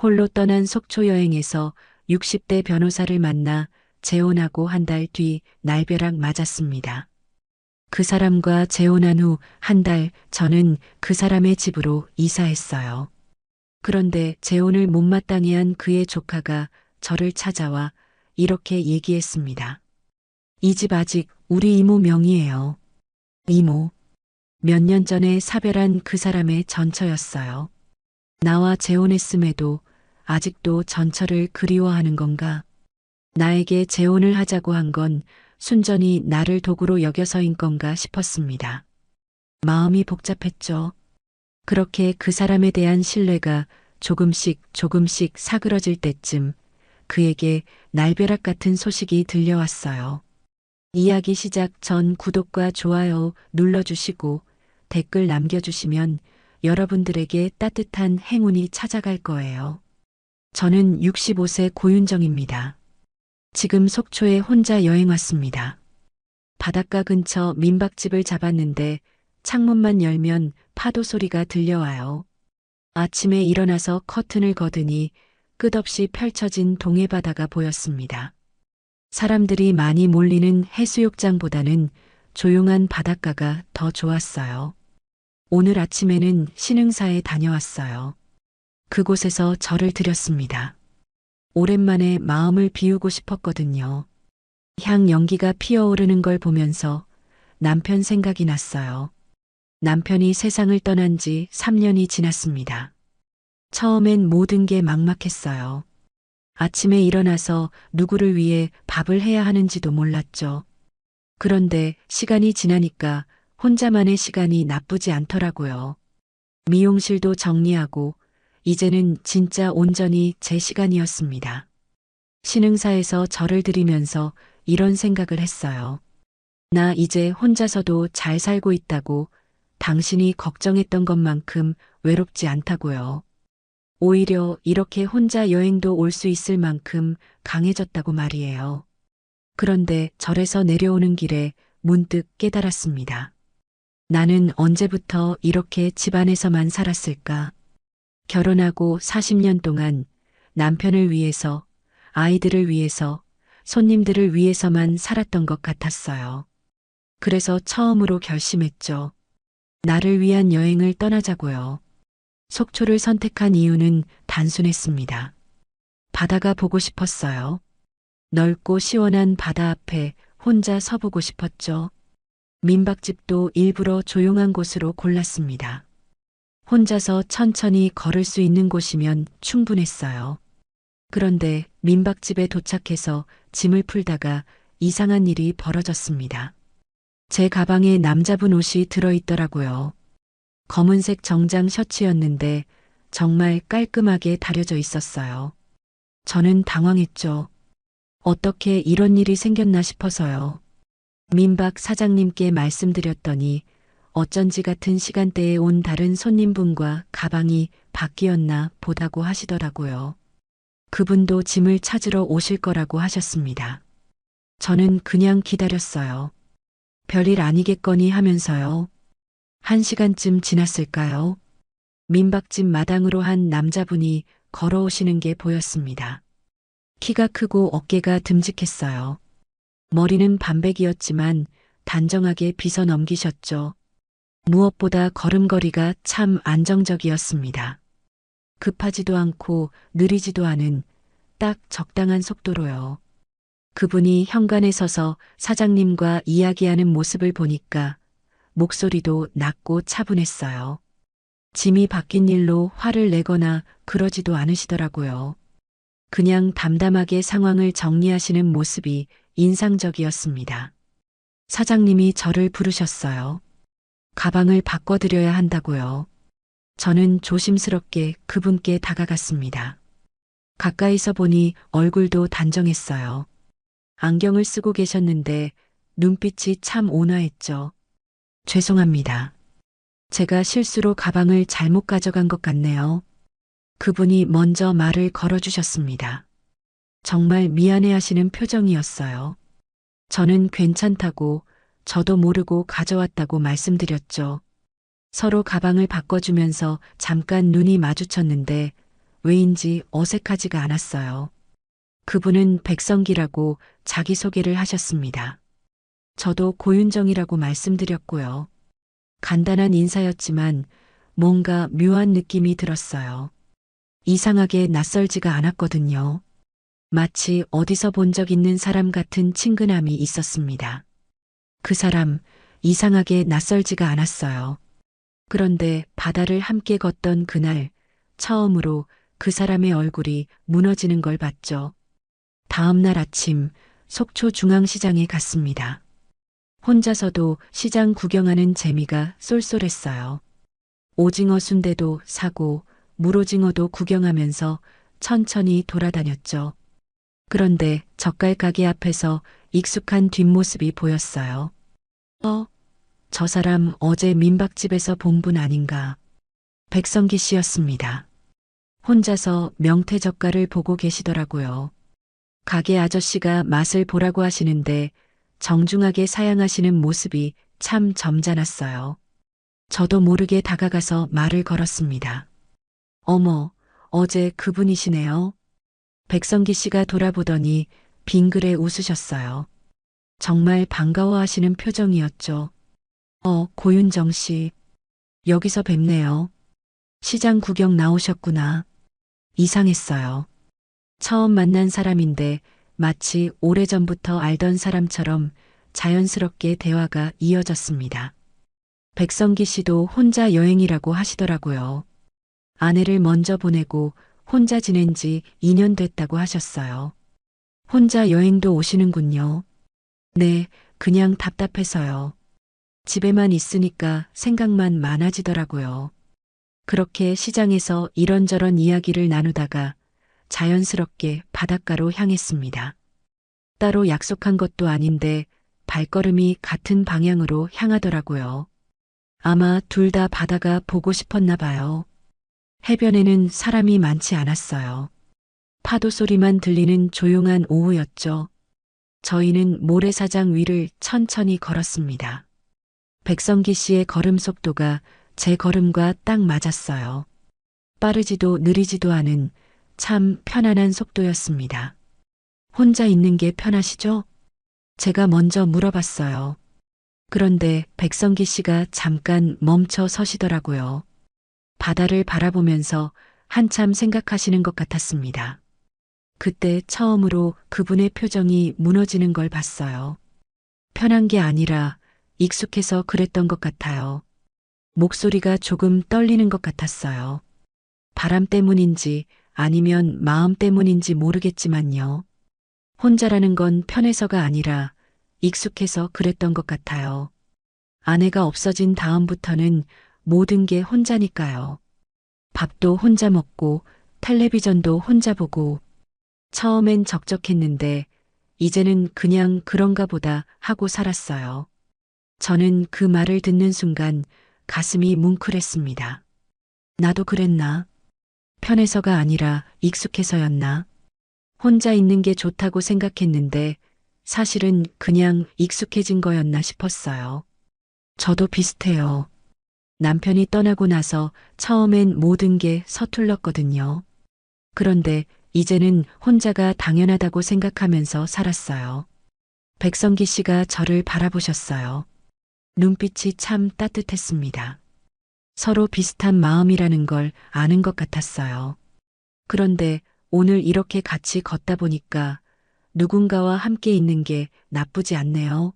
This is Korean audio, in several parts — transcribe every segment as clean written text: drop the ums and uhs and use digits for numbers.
홀로 떠난 속초 여행에서 60대 변호사를 만나 재혼하고 한 달 뒤 날벼락 맞았습니다. 그 사람과 재혼한 후 한 달 저는 그 사람의 집으로 이사했어요. 그런데 재혼을 못마땅해 한 그의 조카가 저를 찾아와 이렇게 얘기했습니다. 이 집 아직 우리 이모 명의예요. 이모. 몇 년 전에 사별한 그 사람의 전처였어요. 나와 재혼했음에도 아직도 전처를 그리워하는 건가? 나에게 재혼을 하자고 한 건 순전히 나를 도구로 여겨서인 건가 싶었습니다. 마음이 복잡했죠. 그렇게 그 사람에 대한 신뢰가 조금씩 사그러질 때쯤 그에게 날벼락 같은 소식이 들려왔어요. 이야기 시작 전 구독과 좋아요 눌러주시고 댓글 남겨주시면 여러분들에게 따뜻한 행운이 찾아갈 거예요. 저는 65세 고윤정입니다. 지금 속초에 혼자 여행 왔습니다. 바닷가 근처 민박집을 잡았는데 창문만 열면 파도 소리가 들려와요. 아침에 일어나서 커튼을 거드니 끝없이 펼쳐진 동해바다가 보였습니다. 사람들이 많이 몰리는 해수욕장보다는 조용한 바닷가가 더 좋았어요. 오늘 아침에는 신흥사에 다녀왔어요. 그곳에서 절을 드렸습니다. 오랜만에 마음을 비우고 싶었거든요. 향 연기가 피어오르는 걸 보면서 남편 생각이 났어요. 남편이 세상을 떠난 지 3년이 지났습니다. 처음엔 모든 게 막막했어요. 아침에 일어나서 누구를 위해 밥을 해야 하는지도 몰랐죠. 그런데 시간이 지나니까 혼자만의 시간이 나쁘지 않더라고요. 미용실도 정리하고 이제는 진짜 온전히 제 시간이었습니다. 신흥사에서 절을 드리면서 이런 생각을 했어요. 나 이제 혼자서도 잘 살고 있다고, 당신이 걱정했던 것만큼 외롭지 않다고요. 오히려 이렇게 혼자 여행도 올 수 있을 만큼 강해졌다고 말이에요. 그런데 절에서 내려오는 길에 문득 깨달았습니다. 나는 언제부터 이렇게 집안에서만 살았을까? 결혼하고 40년 동안 남편을 위해서, 아이들을 위해서, 손님들을 위해서만 살았던 것 같았어요. 그래서 처음으로 결심했죠. 나를 위한 여행을 떠나자고요. 속초를 선택한 이유는 단순했습니다. 바다가 보고 싶었어요. 넓고 시원한 바다 앞에 혼자 서보고 싶었죠. 민박집도 일부러 조용한 곳으로 골랐습니다. 혼자서 천천히 걸을 수 있는 곳이면 충분했어요. 그런데 민박집에 도착해서 짐을 풀다가 이상한 일이 벌어졌습니다. 제 가방에 남자분 옷이 들어있더라고요. 검은색 정장 셔츠였는데 정말 깔끔하게 다려져 있었어요. 저는 당황했죠. 어떻게 이런 일이 생겼나 싶어서요. 민박 사장님께 말씀드렸더니 어쩐지 같은 시간대에 온 다른 손님분과 가방이 바뀌었나 보다고 하시더라고요. 그분도 짐을 찾으러 오실 거라고 하셨습니다. 저는 그냥 기다렸어요. 별일 아니겠거니 하면서요. 1시간쯤 지났을까요? 민박집 마당으로 한 남자분이 걸어오시는 게 보였습니다. 키가 크고 어깨가 듬직했어요. 머리는 반백이었지만 단정하게 빗어 넘기셨죠. 무엇보다 걸음걸이가 참 안정적이었습니다. 급하지도 않고 느리지도 않은 딱 적당한 속도로요. 그분이 현관에 서서 사장님과 이야기하는 모습을 보니까 목소리도 낮고 차분했어요. 짐이 바뀐 일로 화를 내거나 그러지도 않으시더라고요. 그냥 담담하게 상황을 정리하시는 모습이 인상적이었습니다. 사장님이 저를 부르셨어요. 가방을 바꿔드려야 한다고요. 저는 조심스럽게 그분께 다가갔습니다. 가까이서 보니 얼굴도 단정했어요. 안경을 쓰고 계셨는데 눈빛이 참 온화했죠. 죄송합니다. 제가 실수로 가방을 잘못 가져간 것 같네요. 그분이 먼저 말을 걸어주셨습니다. 정말 미안해하시는 표정이었어요. 저는 괜찮다고, 저도 모르고 가져왔다고 말씀드렸죠. 서로 가방을 바꿔주면서 잠깐 눈이 마주쳤는데 왜인지 어색하지가 않았어요. 그분은 백성기라고 자기소개를 하셨습니다. 저도 고윤정이라고 말씀드렸고요. 간단한 인사였지만 뭔가 묘한 느낌이 들었어요. 이상하게 낯설지가 않았거든요. 마치 어디서 본 적 있는 사람 같은 친근함이 있었습니다. 그 사람 이상하게 낯설지가 않았어요. 그런데 바다를 함께 걷던 그날 처음으로 그 사람의 얼굴이 무너지는 걸 봤죠. 다음 날 아침 속초 중앙시장에 갔습니다. 혼자서도 시장 구경하는 재미가 쏠쏠했어요. 오징어 순대도 사고 물오징어도 구경하면서 천천히 돌아다녔죠. 그런데 젓갈 가게 앞에서 익숙한 뒷모습이 보였어요. 저 사람 어제 민박집에서 본 분 아닌가. 백성기 씨였습니다. 혼자서 명태 젓갈을 보고 계시더라고요. 가게 아저씨가 맛을 보라고 하시는데 정중하게 사양하시는 모습이 참 점잖았어요. 저도 모르게 다가가서 말을 걸었습니다. 어머, 어제 그분이시네요. 백성기 씨가 돌아보더니 빙그레 웃으셨어요. 정말 반가워하시는 표정이었죠. 고윤정 씨. 여기서 뵙네요. 시장 구경 나오셨구나. 이상했어요. 처음 만난 사람인데 마치 오래전부터 알던 사람처럼 자연스럽게 대화가 이어졌습니다. 백성기 씨도 혼자 여행이라고 하시더라고요. 아내를 먼저 보내고 혼자 지낸 지 2년 됐다고 하셨어요. 혼자 여행도 오시는군요. 네, 그냥 답답해서요. 집에만 있으니까 생각만 많아지더라고요. 그렇게 시장에서 이런저런 이야기를 나누다가 자연스럽게 바닷가로 향했습니다. 따로 약속한 것도 아닌데 발걸음이 같은 방향으로 향하더라고요. 아마 둘 다 바다가 보고 싶었나 봐요. 해변에는 사람이 많지 않았어요. 파도 소리만 들리는 조용한 오후였죠. 저희는 모래사장 위를 천천히 걸었습니다. 백성기 씨의 걸음 속도가 제 걸음과 딱 맞았어요. 빠르지도 느리지도 않은 참 편안한 속도였습니다. 혼자 있는 게 편하시죠? 제가 먼저 물어봤어요. 그런데 백성기 씨가 잠깐 멈춰 서시더라고요. 바다를 바라보면서 한참 생각하시는 것 같았습니다. 그때 처음으로 그분의 표정이 무너지는 걸 봤어요. 편한 게 아니라 익숙해서 그랬던 것 같아요. 목소리가 조금 떨리는 것 같았어요. 바람 때문인지 아니면 마음 때문인지 모르겠지만요. 혼자라는 건 편해서가 아니라 익숙해서 그랬던 것 같아요. 아내가 없어진 다음부터는 모든 게 혼자니까요. 밥도 혼자 먹고 텔레비전도 혼자 보고 처음엔 적적했는데 이제는 그냥 그런가 보다 하고 살았어요. 저는 그 말을 듣는 순간 가슴이 뭉클했습니다. 나도 그랬나? 편해서가 아니라 익숙해서였나? 혼자 있는 게 좋다고 생각했는데 사실은 그냥 익숙해진 거였나 싶었어요. 저도 비슷해요. 남편이 떠나고 나서 처음엔 모든 게 서툴렀거든요. 그런데 이제는 혼자가 당연하다고 생각하면서 살았어요. 백성기 씨가 저를 바라보셨어요. 눈빛이 참 따뜻했습니다. 서로 비슷한 마음이라는 걸 아는 것 같았어요. 그런데 오늘 이렇게 같이 걷다 보니까 누군가와 함께 있는 게 나쁘지 않네요.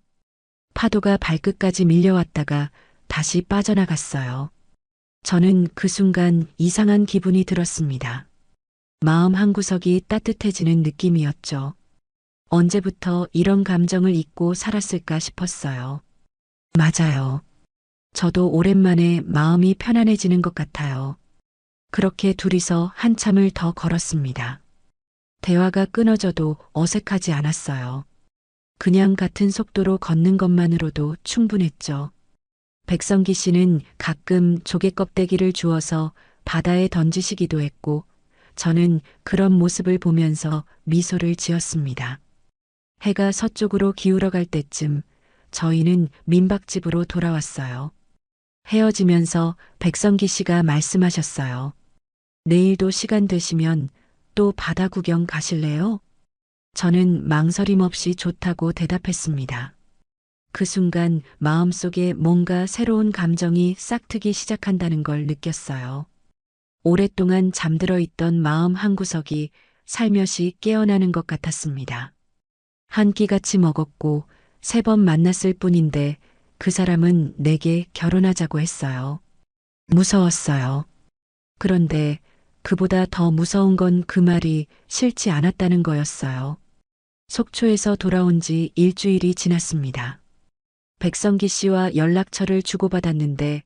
파도가 발끝까지 밀려왔다가 다시 빠져나갔어요. 저는 그 순간 이상한 기분이 들었습니다. 마음 한구석이 따뜻해지는 느낌이었죠. 언제부터 이런 감정을 잊고 살았을까 싶었어요. 맞아요. 저도 오랜만에 마음이 편안해지는 것 같아요. 그렇게 둘이서 한참을 더 걸었습니다. 대화가 끊어져도 어색하지 않았어요. 그냥 같은 속도로 걷는 것만으로도 충분했죠. 백성기 씨는 가끔 조개 껍데기를 주워서 바다에 던지시기도 했고, 저는 그런 모습을 보면서 미소를 지었습니다. 해가 서쪽으로 기울어갈 때쯤 저희는 민박집으로 돌아왔어요. 헤어지면서 백성기 씨가 말씀하셨어요. 내일도 시간 되시면 또 바다 구경 가실래요? 저는 망설임 없이 좋다고 대답했습니다. 그 순간 마음속에 뭔가 새로운 감정이 싹트기 시작한다는 걸 느꼈어요. 오랫동안 잠들어 있던 마음 한구석이 살며시 깨어나는 것 같았습니다. 한 끼같이 먹었고 3번 만났을 뿐인데 그 사람은 내게 결혼하자고 했어요. 무서웠어요. 그런데 그보다 더 무서운 건 그 말이 싫지 않았다는 거였어요. 속초에서 돌아온 지 일주일이 지났습니다. 백성기 씨와 연락처를 주고받았는데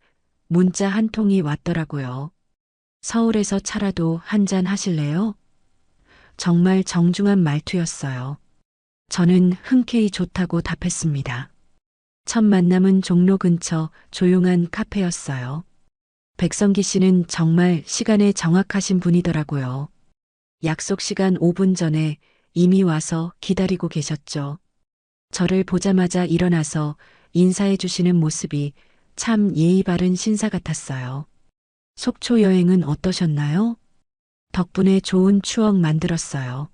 문자 한 통이 왔더라고요. 서울에서 차라도 한잔 하실래요? 정말 정중한 말투였어요. 저는 흔쾌히 좋다고 답했습니다. 첫 만남은 종로 근처 조용한 카페였어요. 백성기 씨는 정말 시간에 정확하신 분이더라고요. 약속 시간 5분 전에 이미 와서 기다리고 계셨죠. 저를 보자마자 일어나서 인사해 주시는 모습이 참 예의 바른 신사 같았어요. 속초 여행은 어떠셨나요? 덕분에 좋은 추억 만들었어요.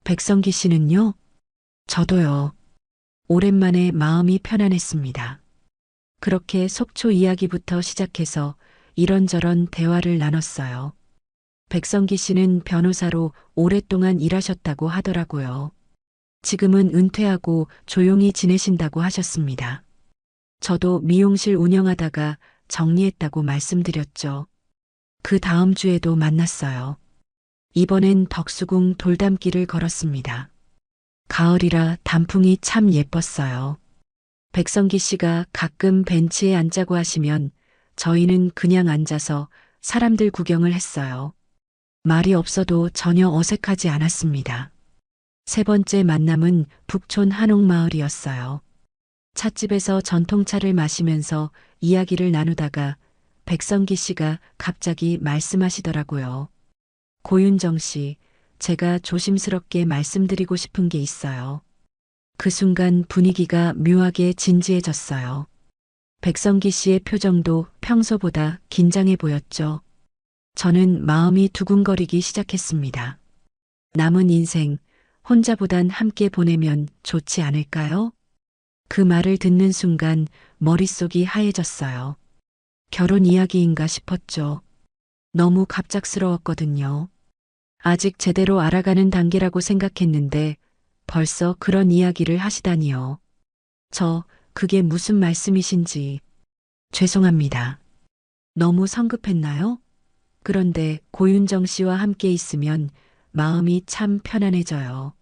백성기 씨는요? 저도요. 오랜만에 마음이 편안했습니다. 그렇게 속초 이야기부터 시작해서 이런저런 대화를 나눴어요. 백성기 씨는 변호사로 오랫동안 일하셨다고 하더라고요. 지금은 은퇴하고 조용히 지내신다고 하셨습니다. 저도 미용실 운영하다가 정리했다고 말씀드렸죠. 그 다음 주에도 만났어요. 이번엔 덕수궁 돌담길을 걸었습니다. 가을이라 단풍이 참 예뻤어요. 백성기 씨가 가끔 벤치에 앉자고 하시면 저희는 그냥 앉아서 사람들 구경을 했어요. 말이 없어도 전혀 어색하지 않았습니다. 3번째 만남은 북촌 한옥마을이었어요. 찻집에서 전통차를 마시면서 이야기를 나누다가 백성기 씨가 갑자기 말씀하시더라고요. 고윤정 씨, 제가 조심스럽게 말씀드리고 싶은 게 있어요. 그 순간 분위기가 묘하게 진지해졌어요. 백성기 씨의 표정도 평소보다 긴장해 보였죠. 저는 마음이 두근거리기 시작했습니다. 남은 인생 혼자보단 함께 보내면 좋지 않을까요? 그 말을 듣는 순간 머릿속이 하얘졌어요. 결혼 이야기인가 싶었죠. 너무 갑작스러웠거든요. 아직 제대로 알아가는 단계라고 생각했는데 벌써 그런 이야기를 하시다니요. 그게 무슨 말씀이신지. 죄송합니다. 너무 성급했나요? 그런데 고윤정 씨와 함께 있으면 마음이 참 편안해져요.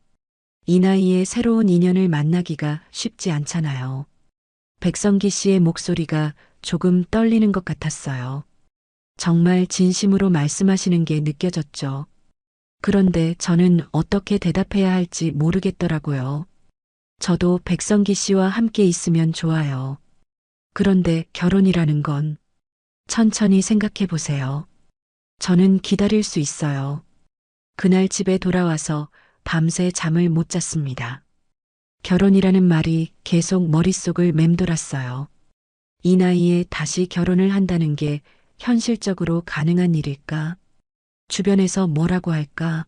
이 나이에 새로운 인연을 만나기가 쉽지 않잖아요. 백성기 씨의 목소리가 조금 떨리는 것 같았어요. 정말 진심으로 말씀하시는 게 느껴졌죠. 그런데 저는 어떻게 대답해야 할지 모르겠더라고요. 저도 백성기 씨와 함께 있으면 좋아요. 그런데 결혼이라는 건 천천히 생각해 보세요. 저는 기다릴 수 있어요. 그날 집에 돌아와서 밤새 잠을 못 잤습니다. 결혼이라는 말이 계속 머릿속을 맴돌았어요. 이 나이에 다시 결혼을 한다는 게 현실적으로 가능한 일일까? 주변에서 뭐라고 할까?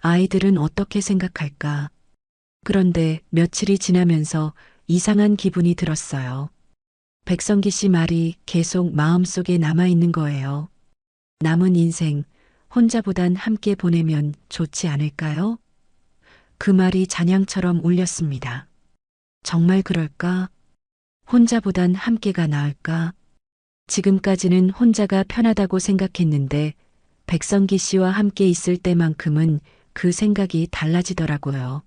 아이들은 어떻게 생각할까? 그런데 며칠이 지나면서 이상한 기분이 들었어요. 백성기 씨 말이 계속 마음속에 남아있는 거예요. 남은 인생 혼자보단 함께 보내면 좋지 않을까요? 그 말이 잔향처럼 울렸습니다. 정말 그럴까? 혼자보단 함께가 나을까? 지금까지는 혼자가 편하다고 생각했는데 백성기 씨와 함께 있을 때만큼은 그 생각이 달라지더라고요.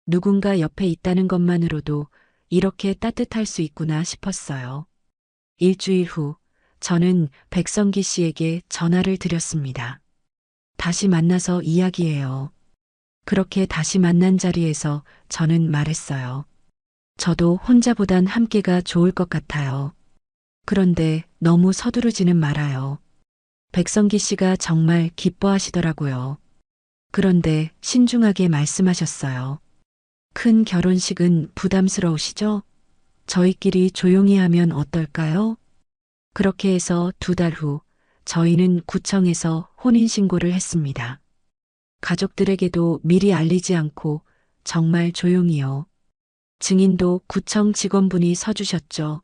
누군가 옆에 있다는 것만으로도 이렇게 따뜻할 수 있구나 싶었어요. 일주일 후 저는 백성기 씨에게 전화를 드렸습니다. 다시 만나서 이야기해요. 그렇게 다시 만난 자리에서 저는 말했어요. 저도 혼자보단 함께가 좋을 것 같아요. 그런데 너무 서두르지는 말아요. 백성기 씨가 정말 기뻐하시더라고요. 그런데 신중하게 말씀하셨어요. 큰 결혼식은 부담스러우시죠? 저희끼리 조용히 하면 어떨까요? 그렇게 해서 2달 후 저희는 구청에서 혼인신고를 했습니다. 가족들에게도 미리 알리지 않고 정말 조용히요. 증인도 구청 직원분이 서주셨죠.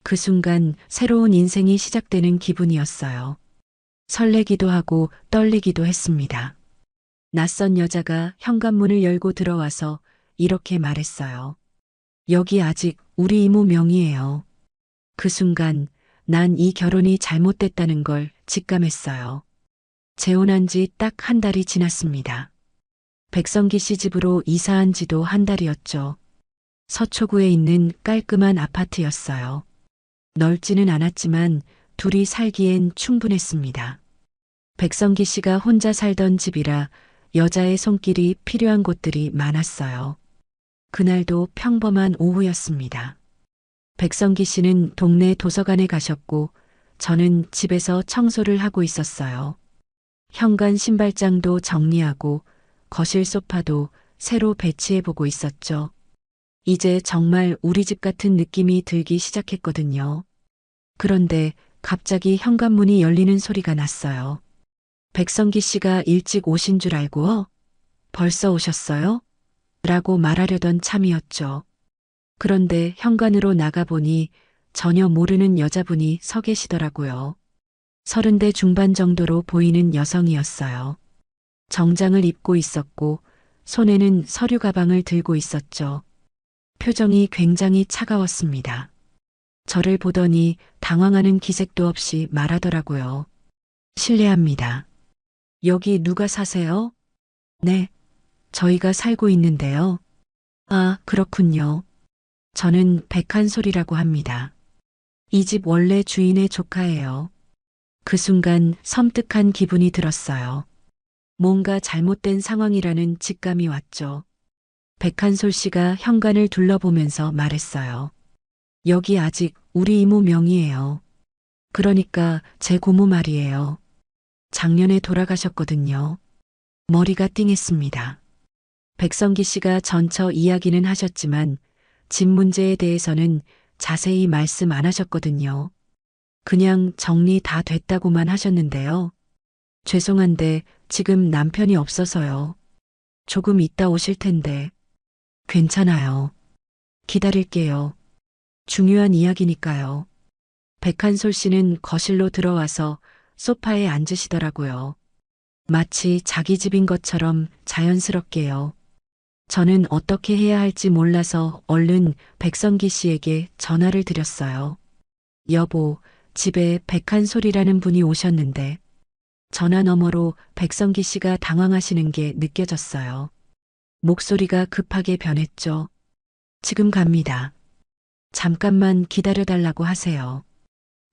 그 순간 새로운 인생이 시작되는 기분이었어요. 설레기도 하고 떨리기도 했습니다. 낯선 여자가 현관문을 열고 들어와서 이렇게 말했어요. 여기 아직 우리 이모 명의예요. 그 순간 난 이 결혼이 잘못됐다는 걸 직감했어요. 재혼한 지 딱 한 달이 지났습니다. 백성기 씨 집으로 이사한 지도 한 달이었죠. 서초구에 있는 깔끔한 아파트였어요. 넓지는 않았지만 둘이 살기엔 충분했습니다. 백성기 씨가 혼자 살던 집이라 여자의 손길이 필요한 곳들이 많았어요. 그날도 평범한 오후였습니다. 백성기 씨는 동네 도서관에 가셨고 저는 집에서 청소를 하고 있었어요. 현관 신발장도 정리하고 거실 소파도 새로 배치해보고 있었죠. 이제 정말 우리 집 같은 느낌이 들기 시작했거든요. 그런데 갑자기 현관문이 열리는 소리가 났어요. 백성기 씨가 일찍 오신 줄 알고 벌써 오셨어요? 라고 말하려던 참이었죠. 그런데 현관으로 나가보니 전혀 모르는 여자분이 서 계시더라고요. 30대 중반 정도로 보이는 여성이었어요. 정장을 입고 있었고 손에는 서류 가방을 들고 있었죠. 표정이 굉장히 차가웠습니다. 저를 보더니 당황하는 기색도 없이 말하더라고요. 실례합니다. 여기 누가 사세요? 네, 저희가 살고 있는데요. 아, 그렇군요. 저는 백한솔이라고 합니다. 이 집 원래 주인의 조카예요. 그 순간 섬뜩한 기분이 들었어요. 뭔가 잘못된 상황이라는 직감이 왔죠. 백한솔 씨가 현관을 둘러보면서 말했어요. 여기 아직 우리 이모 명의예요. 그러니까 제 고모 말이에요. 작년에 돌아가셨거든요. 머리가 띵했습니다. 백성기 씨가 전처 이야기는 하셨지만 집 문제에 대해서는 자세히 말씀 안 하셨거든요. 그냥 정리 다 됐다고만 하셨는데요. 죄송한데 지금 남편이 없어서요. 조금 이따 오실 텐데. 괜찮아요. 기다릴게요. 중요한 이야기니까요. 백한솔 씨는 거실로 들어와서 소파에 앉으시더라고요. 마치 자기 집인 것처럼 자연스럽게요. 저는 어떻게 해야 할지 몰라서 얼른 백성기 씨에게 전화를 드렸어요. 여보, 집에 백한솔이라는 분이 오셨는데 전화 너머로 백성기 씨가 당황하시는 게 느껴졌어요. 목소리가 급하게 변했죠. 지금 갑니다. 잠깐만 기다려달라고 하세요.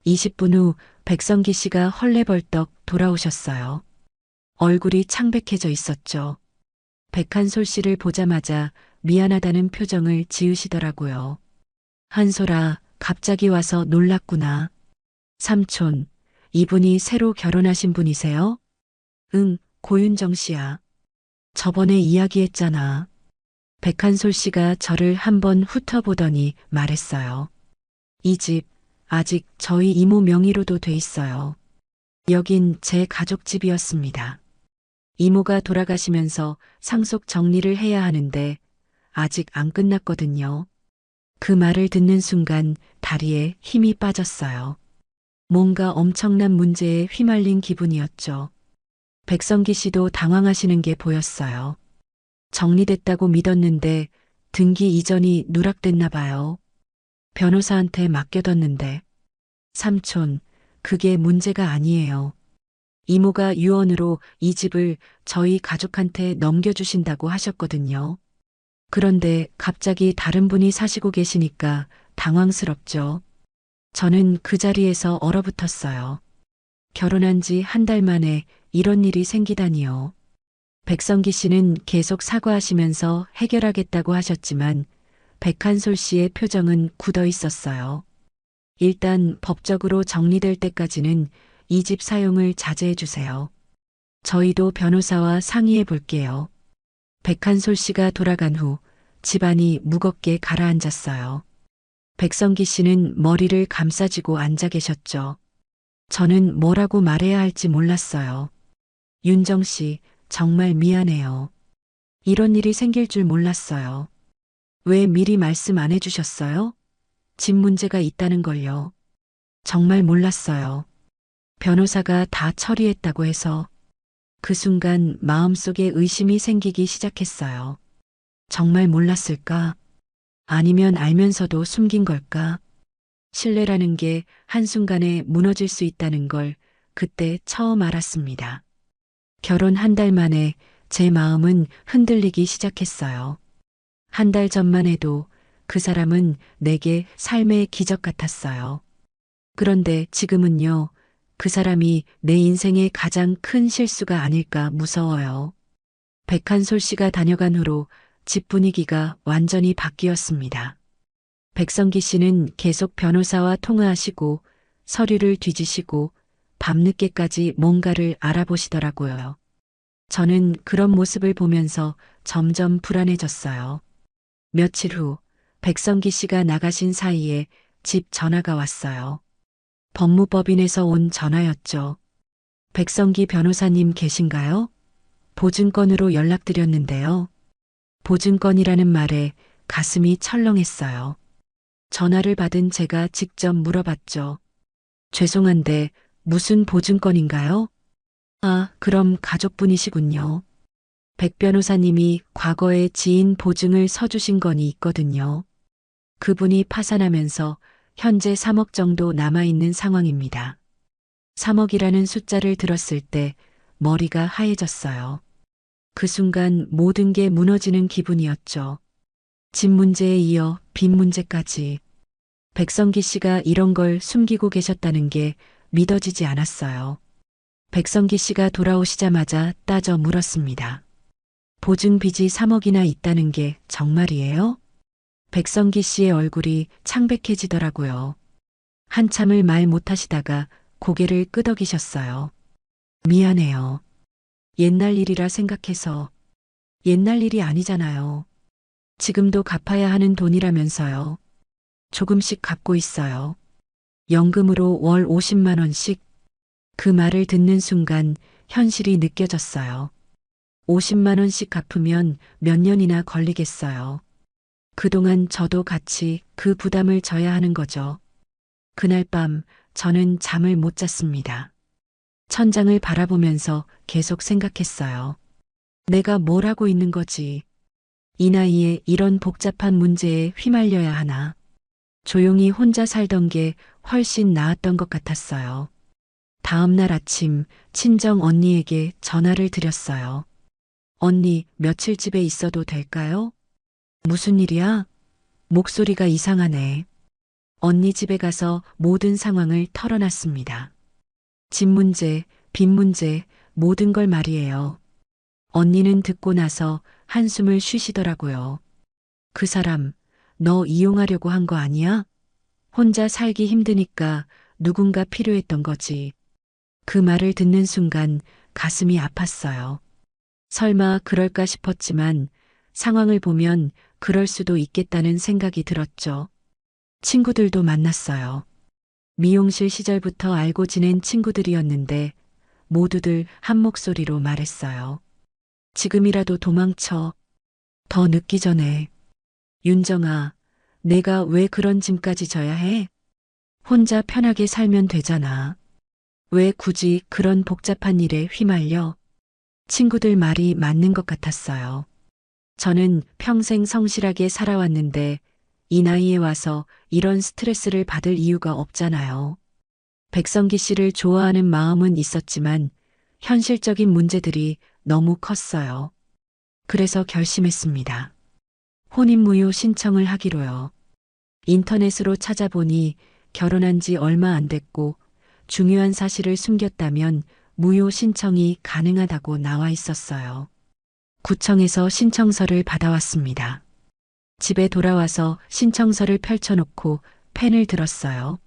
20분 후 백성기 씨가 헐레벌떡 돌아오셨어요. 얼굴이 창백해져 있었죠. 백한솔 씨를 보자마자 미안하다는 표정을 지으시더라고요. 한솔아, 갑자기 와서 놀랐구나. 삼촌, 이분이 새로 결혼하신 분이세요? 응, 고윤정 씨야. 저번에 이야기했잖아. 백한솔 씨가 저를 한번 훑어보더니 말했어요. 이 집 아직 저희 이모 명의로도 돼 있어요. 여긴 제 가족 집이었습니다. 이모가 돌아가시면서 상속 정리를 해야 하는데 아직 안 끝났거든요. 그 말을 듣는 순간 다리에 힘이 빠졌어요. 뭔가 엄청난 문제에 휘말린 기분이었죠. 백성기 씨도 당황하시는 게 보였어요. 정리됐다고 믿었는데 등기 이전이 누락됐나 봐요. 변호사한테 맡겨뒀는데. 삼촌, 그게 문제가 아니에요. 이모가 유언으로 이 집을 저희 가족한테 넘겨주신다고 하셨거든요. 그런데 갑자기 다른 분이 사시고 계시니까 당황스럽죠. 저는 그 자리에서 얼어붙었어요. 결혼한 지 한 달 만에 이런 일이 생기다니요. 백성기 씨는 계속 사과하시면서 해결하겠다고 하셨지만 백한솔 씨의 표정은 굳어 있었어요. 일단 법적으로 정리될 때까지는 이 집 사용을 자제해 주세요. 저희도 변호사와 상의해 볼게요. 백한솔 씨가 돌아간 후 집안이 무겁게 가라앉았어요. 백성기 씨는 머리를 감싸쥐고 앉아 계셨죠. 저는 뭐라고 말해야 할지 몰랐어요. 윤정 씨, 정말 미안해요. 이런 일이 생길 줄 몰랐어요. 왜 미리 말씀 안 해주셨어요? 집 문제가 있다는 걸요. 정말 몰랐어요. 변호사가 다 처리했다고 해서 그 순간 마음속에 의심이 생기기 시작했어요. 정말 몰랐을까? 아니면 알면서도 숨긴 걸까? 신뢰라는 게 한순간에 무너질 수 있다는 걸 그때 처음 알았습니다. 결혼 한 달 만에 제 마음은 흔들리기 시작했어요. 한 달 전만 해도 그 사람은 내게 삶의 기적 같았어요. 그런데 지금은요, 그 사람이 내 인생의 가장 큰 실수가 아닐까 무서워요. 백한솔 씨가 다녀간 후로 집 분위기가 완전히 바뀌었습니다. 백성기 씨는 계속 변호사와 통화하시고 서류를 뒤지시고 밤늦게까지 뭔가를 알아보시더라고요. 저는 그런 모습을 보면서 점점 불안해졌어요. 며칠 후 백성기 씨가 나가신 사이에 집 전화가 왔어요. 법무법인에서 온 전화였죠. 백성기 변호사님 계신가요? 보증건으로 연락드렸는데요. 보증건이라는 말에 가슴이 철렁했어요. 전화를 받은 제가 직접 물어봤죠. 죄송한데 무슨 보증건인가요? 아, 그럼 가족분이시군요. 백 변호사님이 과거에 지인 보증을 서주신 건이 있거든요. 그분이 파산하면서 현재 3억 정도 남아있는 상황입니다. 3억이라는 숫자를 들었을 때 머리가 하얘졌어요. 그 순간 모든 게 무너지는 기분이었죠. 집 문제에 이어 빚 문제까지. 백성기 씨가 이런 걸 숨기고 계셨다는 게 믿어지지 않았어요. 백성기 씨가 돌아오시자마자 따져 물었습니다. 보증 빚이 3억이나 있다는 게 정말이에요? 백성기 씨의 얼굴이 창백해지더라고요. 한참을 말 못하시다가 고개를 끄덕이셨어요. 미안해요. 옛날 일이라 생각해서. 옛날 일이 아니잖아요. 지금도 갚아야 하는 돈이라면서요. 조금씩 갚고 있어요. 연금으로 월 50만 원씩. 그 말을 듣는 순간 현실이 느껴졌어요. 50만 원씩 갚으면 몇 년이나 걸리겠어요. 그동안 저도 같이 그 부담을 져야 하는 거죠. 그날 밤 저는 잠을 못 잤습니다. 천장을 바라보면서 계속 생각했어요. 내가 뭘 하고 있는 거지? 이 나이에 이런 복잡한 문제에 휘말려야 하나? 조용히 혼자 살던 게 훨씬 나았던 것 같았어요. 다음 날 아침 친정 언니에게 전화를 드렸어요. 언니, 며칠 집에 있어도 될까요? 무슨 일이야? 목소리가 이상하네. 언니 집에 가서 모든 상황을 털어놨습니다. 집 문제, 빚 문제, 모든 걸 말이에요. 언니는 듣고 나서 한숨을 쉬시더라고요. 그 사람, 너 이용하려고 한 거 아니야? 혼자 살기 힘드니까 누군가 필요했던 거지. 그 말을 듣는 순간 가슴이 아팠어요. 설마 그럴까 싶었지만 상황을 보면 그럴 수도 있겠다는 생각이 들었죠. 친구들도 만났어요. 미용실 시절부터 알고 지낸 친구들이었는데 모두들 한 목소리로 말했어요. 지금이라도 도망쳐. 더 늦기 전에. 윤정아, 내가 왜 그런 짐까지 져야 해? 혼자 편하게 살면 되잖아. 왜 굳이 그런 복잡한 일에 휘말려? 친구들 말이 맞는 것 같았어요. 저는 평생 성실하게 살아왔는데 이 나이에 와서 이런 스트레스를 받을 이유가 없잖아요. 백성기 씨를 좋아하는 마음은 있었지만 현실적인 문제들이 너무 컸어요. 그래서 결심했습니다. 혼인무효 신청을 하기로요. 인터넷으로 찾아보니 결혼한 지 얼마 안 됐고 중요한 사실을 숨겼다면 무효 신청이 가능하다고 나와 있었어요. 구청에서 신청서를 받아왔습니다. 집에 돌아와서 신청서를 펼쳐놓고 펜을 들었어요.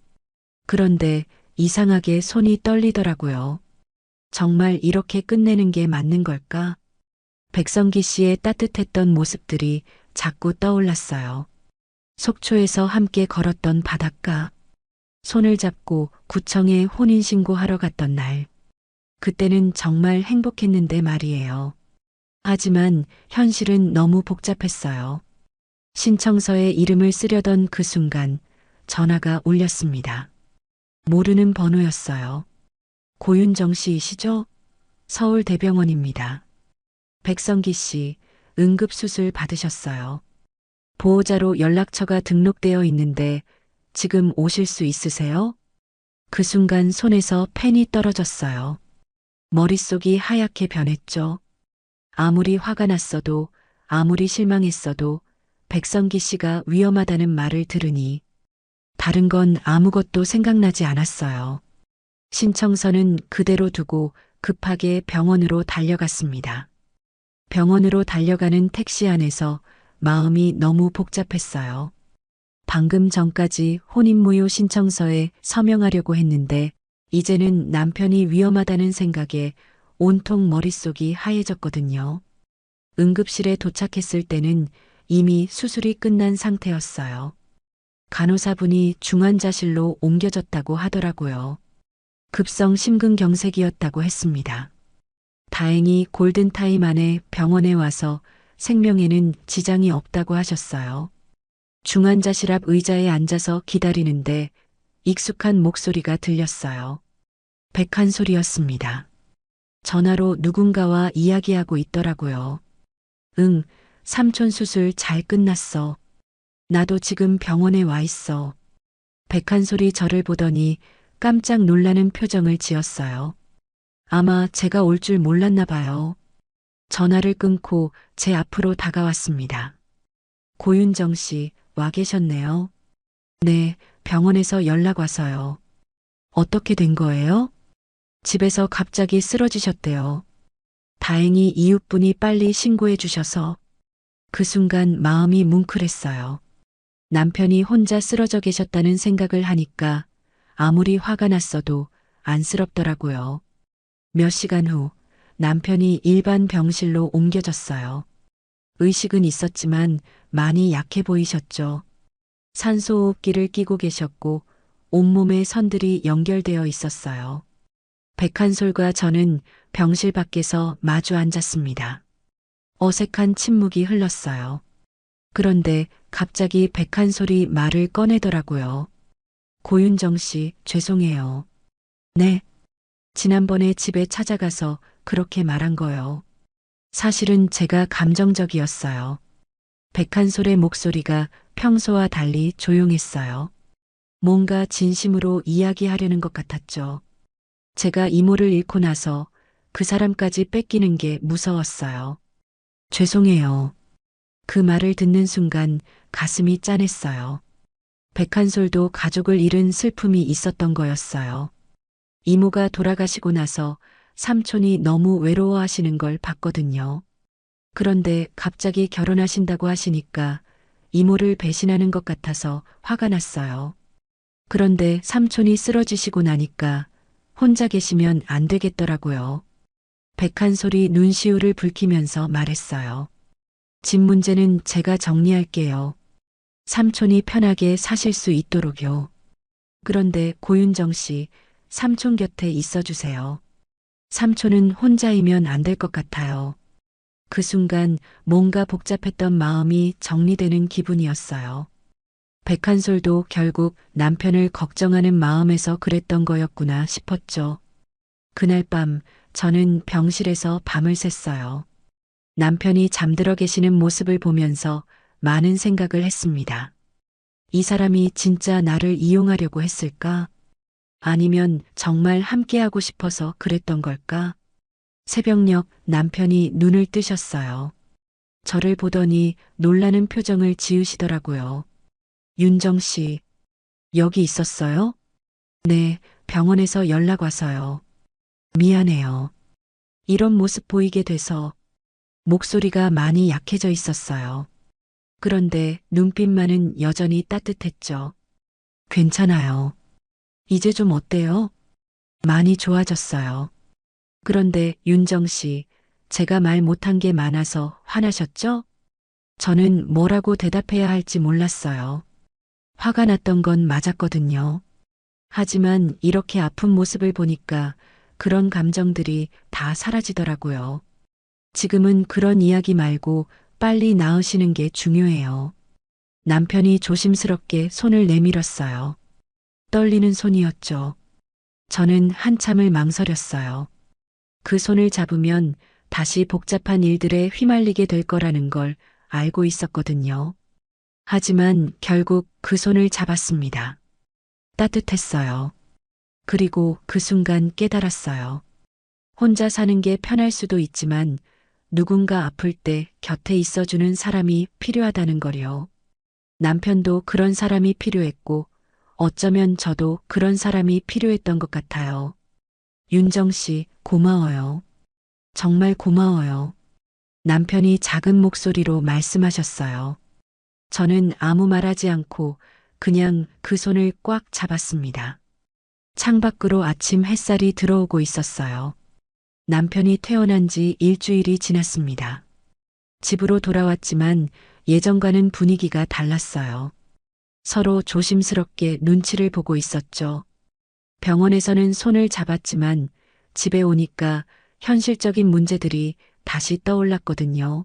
그런데 이상하게 손이 떨리더라고요. 정말 이렇게 끝내는 게 맞는 걸까? 백성기 씨의 따뜻했던 모습들이 자꾸 떠올랐어요. 속초에서 함께 걸었던 바닷가, 손을 잡고 구청에 혼인신고하러 갔던 날. 그때는 정말 행복했는데 말이에요. 하지만 현실은 너무 복잡했어요. 신청서에 이름을 쓰려던 그 순간 전화가 울렸습니다. 모르는 번호였어요. 고윤정 씨이시죠? 서울대병원입니다. 백성기 씨, 응급수술 받으셨어요. 보호자로 연락처가 등록되어 있는데 지금 오실 수 있으세요? 그 순간 손에서 펜이 떨어졌어요. 머릿속이 하얗게 변했죠. 아무리 화가 났어도, 아무리 실망했어도 백성기 씨가 위험하다는 말을 들으니 다른 건 아무것도 생각나지 않았어요. 신청서는 그대로 두고 급하게 병원으로 달려갔습니다. 병원으로 달려가는 택시 안에서 마음이 너무 복잡했어요. 방금 전까지 혼인무효 신청서에 서명하려고 했는데 이제는 남편이 위험하다는 생각에 온통 머릿속이 하얘졌거든요. 응급실에 도착했을 때는 이미 수술이 끝난 상태였어요. 간호사분이 중환자실로 옮겨졌다고 하더라고요. 급성 심근경색이었다고 했습니다. 다행히 골든타임 안에 병원에 와서 생명에는 지장이 없다고 하셨어요. 중환자실 앞 의자에 앉아서 기다리는데 익숙한 목소리가 들렸어요. 백한솔이었습니다. 전화로 누군가와 이야기하고 있더라고요. 응, 삼촌 수술 잘 끝났어. 나도 지금 병원에 와 있어. 백한솔이 저를 보더니 깜짝 놀라는 표정을 지었어요. 아마 제가 올 줄 몰랐나 봐요. 전화를 끊고 제 앞으로 다가왔습니다. 고윤정 씨, 와 계셨네요. 네, 병원에서 연락 와서요. 어떻게 된 거예요? 집에서 갑자기 쓰러지셨대요. 다행히 이웃분이 빨리 신고해 주셔서 그 순간 마음이 뭉클했어요. 남편이 혼자 쓰러져 계셨다는 생각을 하니까 아무리 화가 났어도 안쓰럽더라고요. 몇 시간 후 남편이 일반 병실로 옮겨졌어요. 의식은 있었지만 많이 약해 보이셨죠. 산소호흡기를 끼고 계셨고 온몸에 선들이 연결되어 있었어요. 백한솔과 저는 병실 밖에서 마주 앉았습니다. 어색한 침묵이 흘렀어요. 그런데 갑자기 백한솔이 말을 꺼내더라고요. 고윤정 씨, 죄송해요. 네. 지난번에 집에 찾아가서 그렇게 말한 거요. 사실은 제가 감정적이었어요. 백한솔의 목소리가 평소와 달리 조용했어요. 뭔가 진심으로 이야기하려는 것 같았죠. 제가 이모를 잃고 나서 그 사람까지 뺏기는 게 무서웠어요. 죄송해요. 그 말을 듣는 순간 가슴이 짠했어요. 백한솔도 가족을 잃은 슬픔이 있었던 거였어요. 이모가 돌아가시고 나서 삼촌이 너무 외로워하시는 걸 봤거든요. 그런데 갑자기 결혼하신다고 하시니까 이모를 배신하는 것 같아서 화가 났어요. 그런데 삼촌이 쓰러지시고 나니까 혼자 계시면 안 되겠더라고요. 백한솔이 눈시울을 붉히면서 말했어요. 집 문제는 제가 정리할게요. 삼촌이 편하게 사실 수 있도록요. 그런데 고윤정 씨, 삼촌 곁에 있어 주세요. 삼촌은 혼자이면 안 될 것 같아요. 그 순간 뭔가 복잡했던 마음이 정리되는 기분이었어요. 백한솔도 결국 남편을 걱정하는 마음에서 그랬던 거였구나 싶었죠. 그날 밤 저는 병실에서 밤을 샜어요. 남편이 잠들어 계시는 모습을 보면서 많은 생각을 했습니다. 이 사람이 진짜 나를 이용하려고 했을까? 아니면 정말 함께하고 싶어서 그랬던 걸까? 새벽녘 남편이 눈을 뜨셨어요. 저를 보더니 놀라는 표정을 지으시더라고요. 윤정 씨, 여기 있었어요? 네, 병원에서 연락 와서요. 미안해요. 이런 모습 보이게 돼서 목소리가 많이 약해져 있었어요. 그런데 눈빛만은 여전히 따뜻했죠. 괜찮아요. 이제 좀 어때요? 많이 좋아졌어요. 그런데 윤정 씨, 제가 말 못한 게 많아서 화나셨죠? 저는 뭐라고 대답해야 할지 몰랐어요. 화가 났던 건 맞았거든요. 하지만 이렇게 아픈 모습을 보니까 그런 감정들이 다 사라지더라고요. 지금은 그런 이야기 말고 빨리 나으시는 게 중요해요. 남편이 조심스럽게 손을 내밀었어요. 떨리는 손이었죠. 저는 한참을 망설였어요. 그 손을 잡으면 다시 복잡한 일들에 휘말리게 될 거라는 걸 알고 있었거든요. 하지만 결국 그 손을 잡았습니다. 따뜻했어요. 그리고 그 순간 깨달았어요. 혼자 사는 게 편할 수도 있지만 누군가 아플 때 곁에 있어주는 사람이 필요하다는 거요. 남편도 그런 사람이 필요했고 어쩌면 저도 그런 사람이 필요했던 것 같아요. 윤정 씨, 고마워요. 정말 고마워요. 남편이 작은 목소리로 말씀하셨어요. 저는 아무 말하지 않고 그냥 그 손을 꽉 잡았습니다. 창밖으로 아침 햇살이 들어오고 있었어요. 남편이 퇴원한 지 일주일이 지났습니다. 집으로 돌아왔지만 예전과는 분위기가 달랐어요. 서로 조심스럽게 눈치를 보고 있었죠. 병원에서는 손을 잡았지만 집에 오니까 현실적인 문제들이 다시 떠올랐거든요.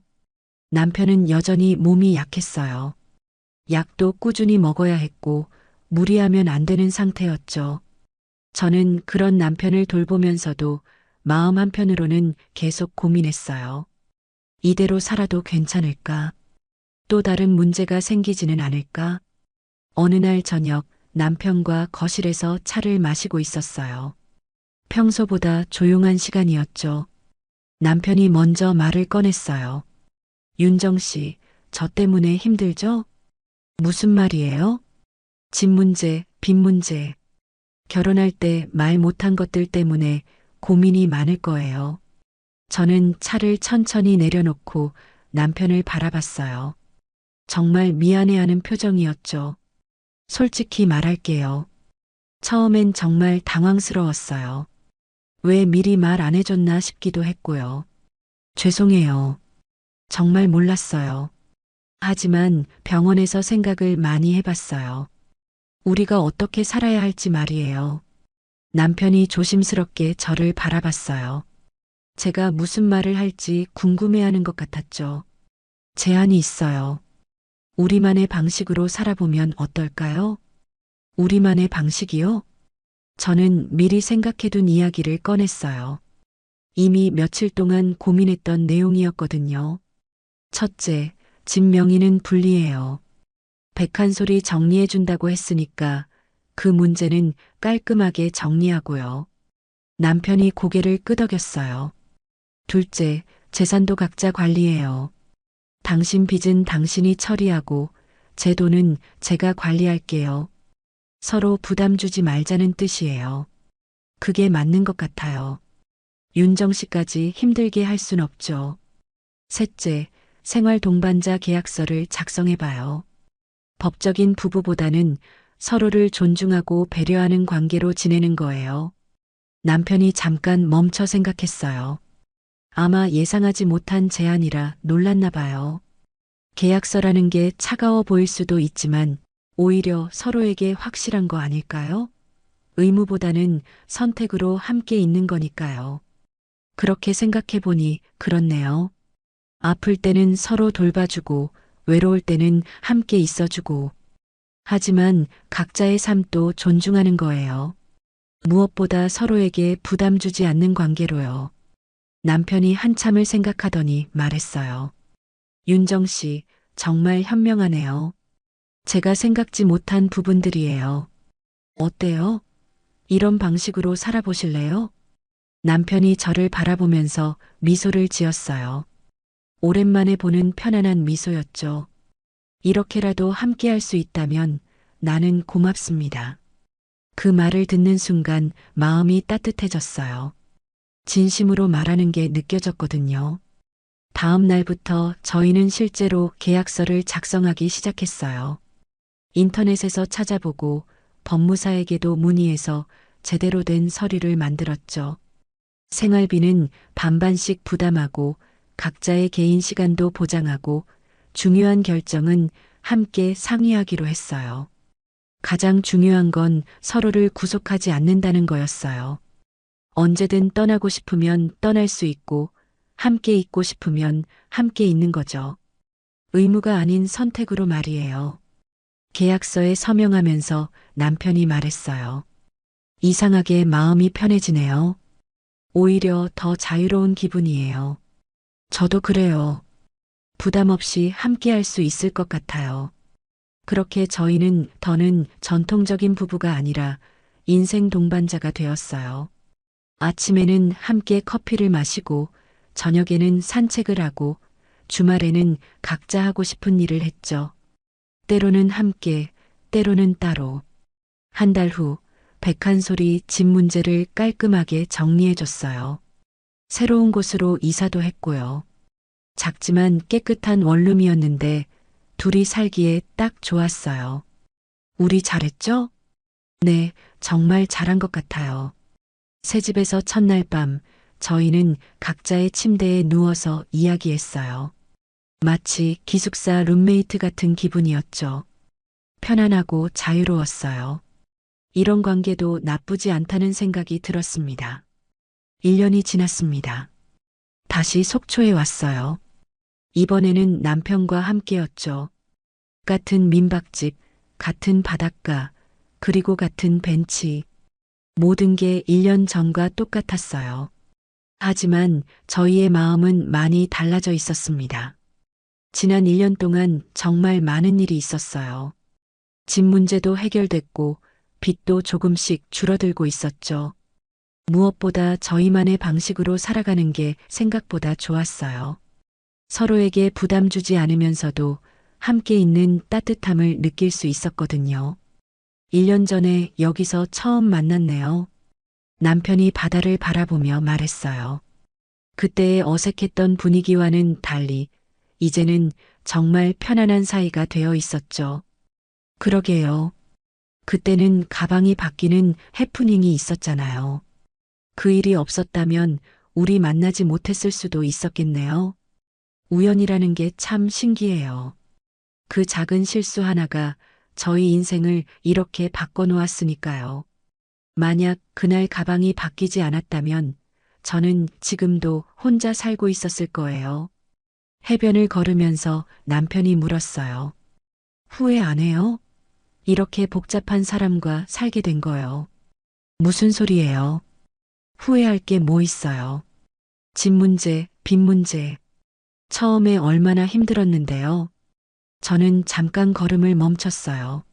남편은 여전히 몸이 약했어요. 약도 꾸준히 먹어야 했고 무리하면 안 되는 상태였죠. 저는 그런 남편을 돌보면서도 마음 한편으로는 계속 고민했어요. 이대로 살아도 괜찮을까? 또 다른 문제가 생기지는 않을까? 어느 날 저녁 남편과 거실에서 차를 마시고 있었어요. 평소보다 조용한 시간이었죠. 남편이 먼저 말을 꺼냈어요. 윤정 씨, 저 때문에 힘들죠? 무슨 말이에요? 집 문제, 빚 문제. 결혼할 때 말 못한 것들 때문에 고민이 많을 거예요. 저는 차를 천천히 내려놓고 남편을 바라봤어요. 정말 미안해하는 표정이었죠. 솔직히 말할게요. 처음엔 정말 당황스러웠어요. 왜 미리 말 안 해줬나 싶기도 했고요. 죄송해요. 정말 몰랐어요. 하지만 병원에서 생각을 많이 해봤어요. 우리가 어떻게 살아야 할지 말이에요. 남편이 조심스럽게 저를 바라봤어요. 제가 무슨 말을 할지 궁금해하는 것 같았죠. 제안이 있어요. 우리만의 방식으로 살아보면 어떨까요? 우리만의 방식이요? 저는 미리 생각해둔 이야기를 꺼냈어요. 이미 며칠 동안 고민했던 내용이었거든요. 첫째, 집 명의는 분리해요. 백한솔이 정리해준다고 했으니까 그 문제는 깔끔하게 정리하고요. 남편이 고개를 끄덕였어요. 둘째, 재산도 각자 관리해요. 당신 빚은 당신이 처리하고 제 돈은 제가 관리할게요. 서로 부담 주지 말자는 뜻이에요. 그게 맞는 것 같아요. 윤정 씨까지 힘들게 할 순 없죠. 셋째, 생활 동반자 계약서를 작성해봐요. 법적인 부부보다는 서로를 존중하고 배려하는 관계로 지내는 거예요. 남편이 잠깐 멈춰 생각했어요. 아마 예상하지 못한 제안이라 놀랐나 봐요. 계약서라는 게 차가워 보일 수도 있지만 오히려 서로에게 확실한 거 아닐까요? 의무보다는 선택으로 함께 있는 거니까요. 그렇게 생각해 보니 그렇네요. 아플 때는 서로 돌봐주고 외로울 때는 함께 있어주고. 하지만 각자의 삶도 존중하는 거예요. 무엇보다 서로에게 부담 주지 않는 관계로요. 남편이 한참을 생각하더니 말했어요. 윤정 씨, 정말 현명하네요. 제가 생각지 못한 부분들이에요. 어때요? 이런 방식으로 살아보실래요? 남편이 저를 바라보면서 미소를 지었어요. 오랜만에 보는 편안한 미소였죠. 이렇게라도 함께 할 수 있다면 나는 고맙습니다. 그 말을 듣는 순간 마음이 따뜻해졌어요. 진심으로 말하는 게 느껴졌거든요. 다음 날부터 저희는 실제로 계약서를 작성하기 시작했어요. 인터넷에서 찾아보고 법무사에게도 문의해서 제대로 된 서류를 만들었죠. 생활비는 반반씩 부담하고 각자의 개인 시간도 보장하고 중요한 결정은 함께 상의하기로 했어요. 가장 중요한 건 서로를 구속하지 않는다는 거였어요. 언제든 떠나고 싶으면 떠날 수 있고, 함께 있고 싶으면 함께 있는 거죠. 의무가 아닌 선택으로 말이에요. 계약서에 서명하면서 남편이 말했어요. 이상하게 마음이 편해지네요. 오히려 더 자유로운 기분이에요. 저도 그래요. 부담 없이 함께 할 수 있을 것 같아요. 그렇게 저희는 더는 전통적인 부부가 아니라 인생 동반자가 되었어요. 아침에는 함께 커피를 마시고, 저녁에는 산책을 하고, 주말에는 각자 하고 싶은 일을 했죠. 때로는 함께, 때로는 따로. 한 달 후, 백한솔이 집 문제를 깔끔하게 정리해줬어요. 새로운 곳으로 이사도 했고요. 작지만 깨끗한 원룸이었는데 둘이 살기에 딱 좋았어요. 우리 잘했죠? 네, 정말 잘한 것 같아요. 새 집에서 첫날 밤, 저희는 각자의 침대에 누워서 이야기했어요. 마치 기숙사 룸메이트 같은 기분이었죠. 편안하고 자유로웠어요. 이런 관계도 나쁘지 않다는 생각이 들었습니다. 1년이 지났습니다. 다시 속초에 왔어요. 이번에는 남편과 함께였죠. 같은 민박집, 같은 바닷가, 그리고 같은 벤치. 모든 게 1년 전과 똑같았어요. 하지만 저희의 마음은 많이 달라져 있었습니다. 지난 1년 동안 정말 많은 일이 있었어요. 집 문제도 해결됐고 빚도 조금씩 줄어들고 있었죠. 무엇보다 저희만의 방식으로 살아가는 게 생각보다 좋았어요. 서로에게 부담 주지 않으면서도 함께 있는 따뜻함을 느낄 수 있었거든요. 1년 전에 여기서 처음 만났네요. 남편이 바다를 바라보며 말했어요. 그때의 어색했던 분위기와는 달리 이제는 정말 편안한 사이가 되어 있었죠. 그러게요. 그때는 가방이 바뀌는 해프닝이 있었잖아요. 그 일이 없었다면 우리 만나지 못했을 수도 있었겠네요. 우연이라는 게 참 신기해요. 그 작은 실수 하나가 저희 인생을 이렇게 바꿔놓았으니까요. 만약 그날 가방이 바뀌지 않았다면 저는 지금도 혼자 살고 있었을 거예요. 해변을 걸으면서 남편이 물었어요. 후회 안 해요? 이렇게 복잡한 사람과 살게 된 거요. 무슨 소리예요? 후회할 게 뭐 있어요? 집 문제, 빚 문제. 처음에 얼마나 힘들었는데요. 저는 잠깐 걸음을 멈췄어요.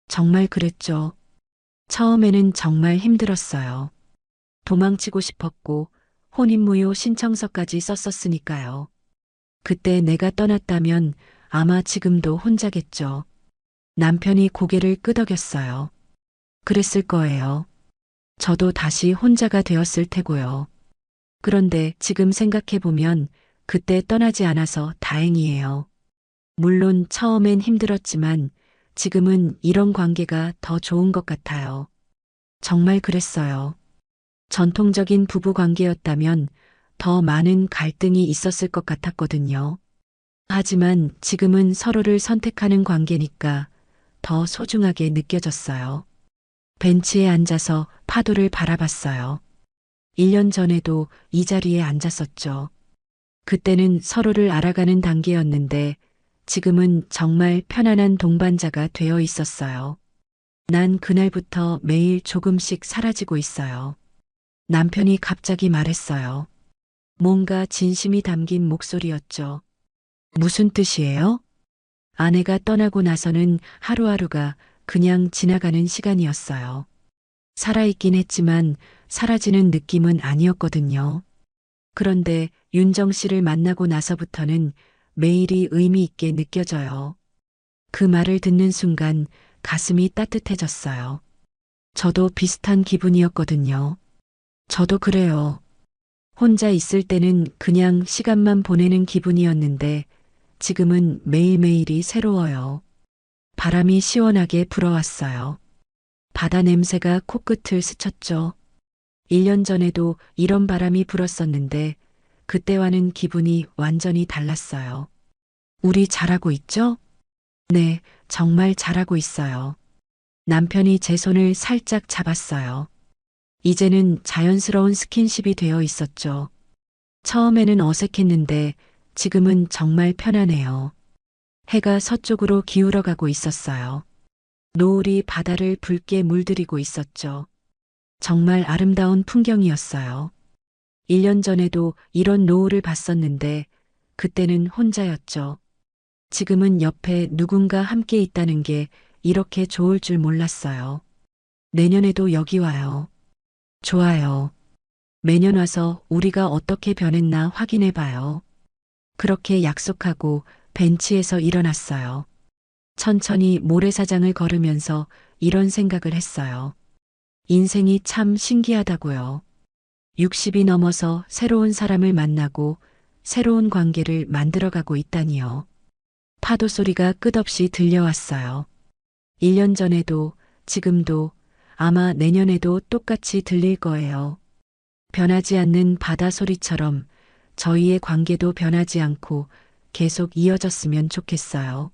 정말 그랬죠. 처음에는 정말 힘들었어요. 도망치고 싶었고 혼인무효 신청서까지 썼었으니까요. 그때 내가 떠났다면 아마 지금도 혼자겠죠. 남편이 고개를 끄덕였어요. 그랬을 거예요. 저도 다시 혼자가 되었을 테고요. 그런데 지금 생각해보면 그때 떠나지 않아서 다행이에요. 물론 처음엔 힘들었지만 지금은 이런 관계가 더 좋은 것 같아요. 정말 그랬어요. 전통적인 부부 관계였다면 더 많은 갈등이 있었을 것 같았거든요. 하지만 지금은 서로를 선택하는 관계니까 더 소중하게 느껴졌어요. 벤치에 앉아서 파도를 바라봤어요. 1년 전에도 이 자리에 앉았었죠. 그때는 서로를 알아가는 단계였는데 지금은 정말 편안한 동반자가 되어 있었어요. 난 그날부터 매일 조금씩 사라지고 있어요. 남편이 갑자기 말했어요. 뭔가 진심이 담긴 목소리였죠. 무슨 뜻이에요? 아내가 떠나고 나서는 하루하루가 그냥 지나가는 시간이었어요. 살아있긴 했지만 사라지는 느낌은 아니었거든요. 그런데 윤정 씨를 만나고 나서부터는 매일이 의미 있게 느껴져요. 그 말을 듣는 순간 가슴이 따뜻해졌어요. 저도 비슷한 기분이었거든요. 저도 그래요. 혼자 있을 때는 그냥 시간만 보내는 기분이었는데 지금은 매일매일이 새로워요. 바람이 시원하게 불어왔어요. 바다 냄새가 코끝을 스쳤죠. 1년 전에도 이런 바람이 불었었는데 그때와는 기분이 완전히 달랐어요. 우리 잘하고 있죠? 네, 정말 잘하고 있어요. 남편이 제 손을 살짝 잡았어요. 이제는 자연스러운 스킨십이 되어 있었죠. 처음에는 어색했는데 지금은 정말 편하네요. 해가 서쪽으로 기울어 가고 있었어요. 노을이 바다를 붉게 물들이고 있었죠. 정말 아름다운 풍경이었어요. 1년 전에도 이런 노을을 봤었는데 그때는 혼자였죠. 지금은 옆에 누군가 함께 있다는 게 이렇게 좋을 줄 몰랐어요. 내년에도 여기 와요. 좋아요. 매년 와서 우리가 어떻게 변했나 확인해 봐요. 그렇게 약속하고 벤치에서 일어났어요. 천천히 모래사장을 걸으면서 이런 생각을 했어요. 인생이 참 신기하다고요. 60이 넘어서 새로운 사람을 만나고 새로운 관계를 만들어가고 있다니요. 파도 소리가 끝없이 들려왔어요. 1년 전에도 지금도 아마 내년에도 똑같이 들릴 거예요. 변하지 않는 바다 소리처럼 저희의 관계도 변하지 않고 계속 이어졌으면 좋겠어요.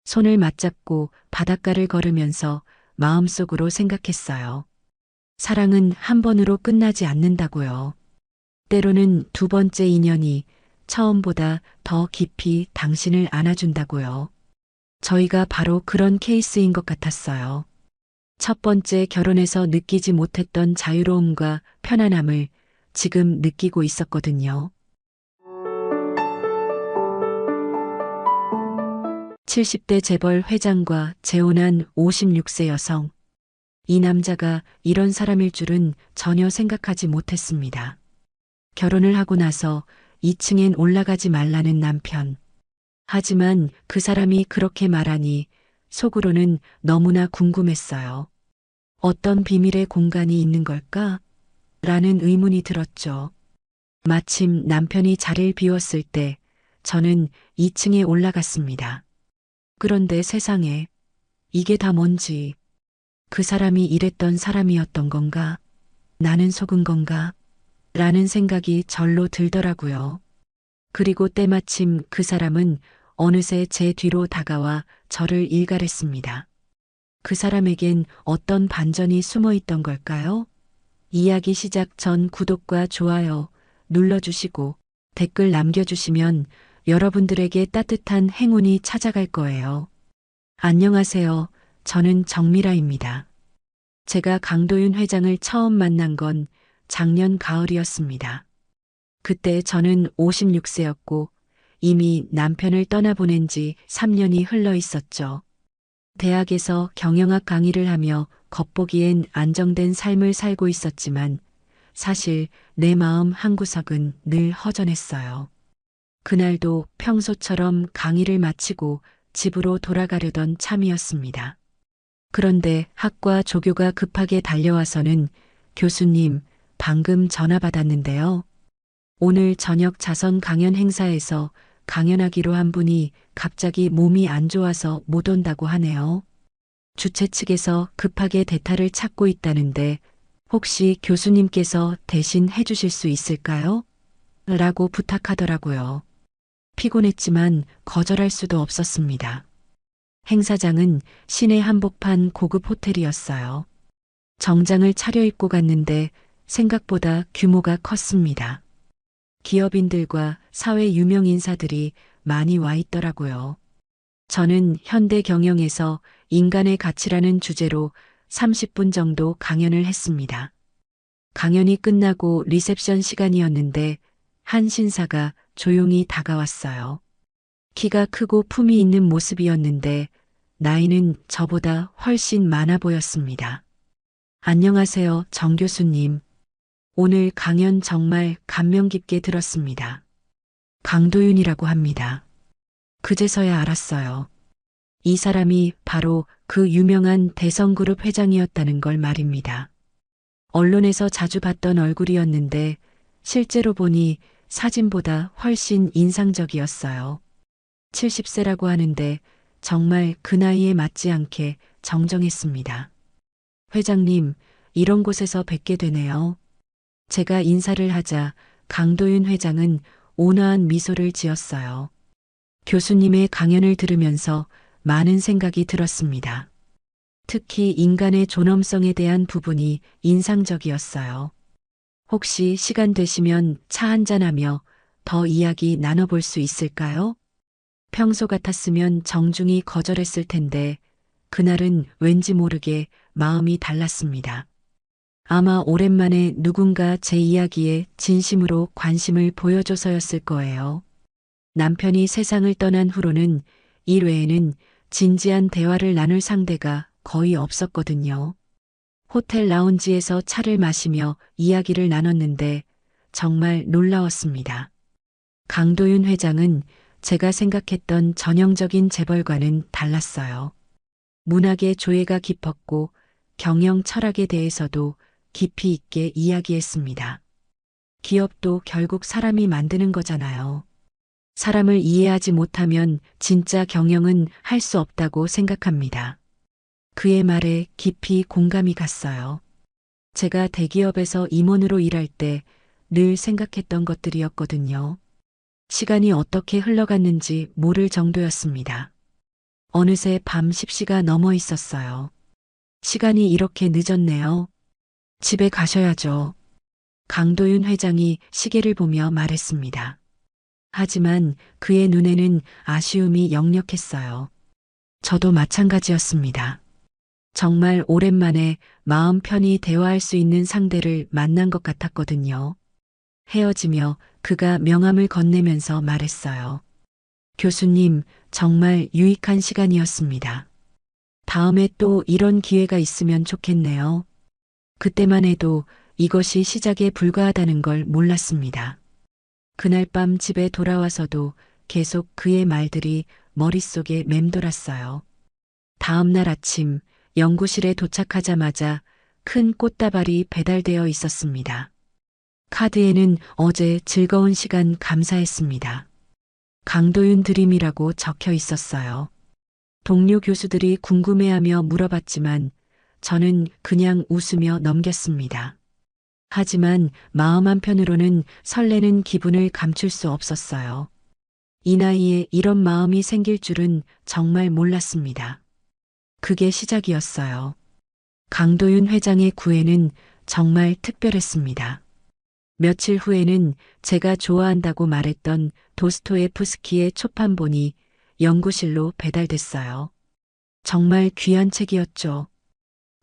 손을 맞잡고 바닷가를 걸으면서 마음속으로 생각했어요. 사랑은 한 번으로 끝나지 않는다고요. 때로는 두 번째 인연이 처음보다 더 깊이 당신을 안아준다고요. 저희가 바로 그런 케이스인 것 같았어요. 첫 번째 결혼에서 느끼지 못했던 자유로움과 편안함을 지금 느끼고 있었거든요. 70대 재벌 회장과 재혼한 56세 여성. 이 남자가 이런 사람일 줄은 전혀 생각하지 못했습니다. 결혼을 하고 나서 2층엔 올라가지 말라는 남편. 하지만 그 사람이 그렇게 말하니 속으로는 너무나 궁금했어요. 어떤 비밀의 공간이 있는 걸까? 라는 의문이 들었죠. 마침 남편이 자리를 비웠을 때 저는 2층에 올라갔습니다. 그런데 세상에, 이게 다 뭔지, 그 사람이 이랬던 사람이었던 건가? 나는 속은 건가? 라는 생각이 절로 들더라고요. 그리고 때마침 그 사람은 어느새 제 뒤로 다가와 저를 일갈했습니다. 그 사람에겐 어떤 반전이 숨어 있던 걸까요? 이야기 시작 전 구독과 좋아요 눌러주시고 댓글 남겨주시면 여러분들에게 따뜻한 행운이 찾아갈 거예요. 안녕하세요. 저는 정미라입니다. 제가 강도윤 회장을 처음 만난 건 작년 가을이었습니다. 그때 저는 56세였고 이미 남편을 떠나보낸 지 3년이 흘러 있었죠. 대학에서 경영학 강의를 하며 겉보기엔 안정된 삶을 살고 있었지만 사실 내 마음 한구석은 늘 허전했어요. 그날도 평소처럼 강의를 마치고 집으로 돌아가려던 참이었습니다. 그런데 학과 조교가 급하게 달려와서는 교수님, 방금 전화 받았는데요. 오늘 저녁 자선 강연 행사에서 강연하기로 한 분이 갑자기 몸이 안 좋아서 못 온다고 하네요. 주최 측에서 급하게 대타를 찾고 있다는데 혹시 교수님께서 대신 해주실 수 있을까요? 라고 부탁하더라고요. 피곤했지만 거절할 수도 없었습니다. 행사장은 시내 한복판 고급 호텔이었어요. 정장을 차려입고 갔는데 생각보다 규모가 컸습니다. 기업인들과 사회 유명 인사들이 많이 와 있더라고요. 저는 현대 경영에서 인간의 가치라는 주제로 30분 정도 강연을 했습니다. 강연이 끝나고 리셉션 시간이었는데 한 신사가 조용히 다가왔어요. 키가 크고 품이 있는 모습이었는데 나이는 저보다 훨씬 많아 보였습니다. 안녕하세요, 정 교수님. 오늘 강연 정말 감명 깊게 들었습니다. 강도윤이라고 합니다. 그제서야 알았어요. 이 사람이 바로 그 유명한 대성그룹 회장이었다는 걸 말입니다. 언론에서 자주 봤던 얼굴이었는데 실제로 보니 사진보다 훨씬 인상적이었어요. 70세라고 하는데 정말 그 나이에 맞지 않게 정정했습니다. 회장님, 이런 곳에서 뵙게 되네요. 제가 인사를 하자 강도윤 회장은 온화한 미소를 지었어요. 교수님의 강연을 들으면서 많은 생각이 들었습니다. 특히 인간의 존엄성에 대한 부분이 인상적이었어요. 혹시 시간 되시면 차 한잔하며 더 이야기 나눠볼 수 있을까요? 평소 같았으면 정중히 거절했을 텐데 그날은 왠지 모르게 마음이 달랐습니다. 아마 오랜만에 누군가 제 이야기에 진심으로 관심을 보여줘서였을 거예요. 남편이 세상을 떠난 후로는 일 외에는 진지한 대화를 나눌 상대가 거의 없었거든요. 호텔 라운지에서 차를 마시며 이야기를 나눴는데 정말 놀라웠습니다. 강도윤 회장은 제가 생각했던 전형적인 재벌과는 달랐어요. 문학의 조예가 깊었고 경영 철학에 대해서도 깊이 있게 이야기했습니다. 기업도 결국 사람이 만드는 거잖아요. 사람을 이해하지 못하면 진짜 경영은 할 수 없다고 생각합니다. 그의 말에 깊이 공감이 갔어요. 제가 대기업에서 임원으로 일할 때 늘 생각했던 것들이었거든요. 시간이 어떻게 흘러갔는지 모를 정도였습니다. 어느새 밤 10시가 넘어 있었어요. 시간이 이렇게 늦었네요. 집에 가셔야죠. 강도윤 회장이 시계를 보며 말했습니다. 하지만 그의 눈에는 아쉬움이 역력했어요. 저도 마찬가지였습니다. 정말 오랜만에 마음 편히 대화할 수 있는 상대를 만난 것 같았거든요. 헤어지며 그가 명함을 건네면서 말했어요. 교수님, 정말 유익한 시간이었습니다. 다음에 또 이런 기회가 있으면 좋겠네요. 그때만 해도 이것이 시작에 불과하다는 걸 몰랐습니다. 그날 밤 집에 돌아와서도 계속 그의 말들이 머릿속에 맴돌았어요. 다음 날 아침 연구실에 도착하자마자 큰 꽃다발이 배달되어 있었습니다. 카드에는 어제 즐거운 시간 감사했습니다. 강도윤 드림이라고 적혀 있었어요. 동료 교수들이 궁금해하며 물어봤지만 저는 그냥 웃으며 넘겼습니다. 하지만 마음 한편으로는 설레는 기분을 감출 수 없었어요. 이 나이에 이런 마음이 생길 줄은 정말 몰랐습니다. 그게 시작이었어요. 강도윤 회장의 구애는 정말 특별했습니다. 며칠 후에는 제가 좋아한다고 말했던 도스토예프스키의 초판본이 연구실로 배달됐어요. 정말 귀한 책이었죠.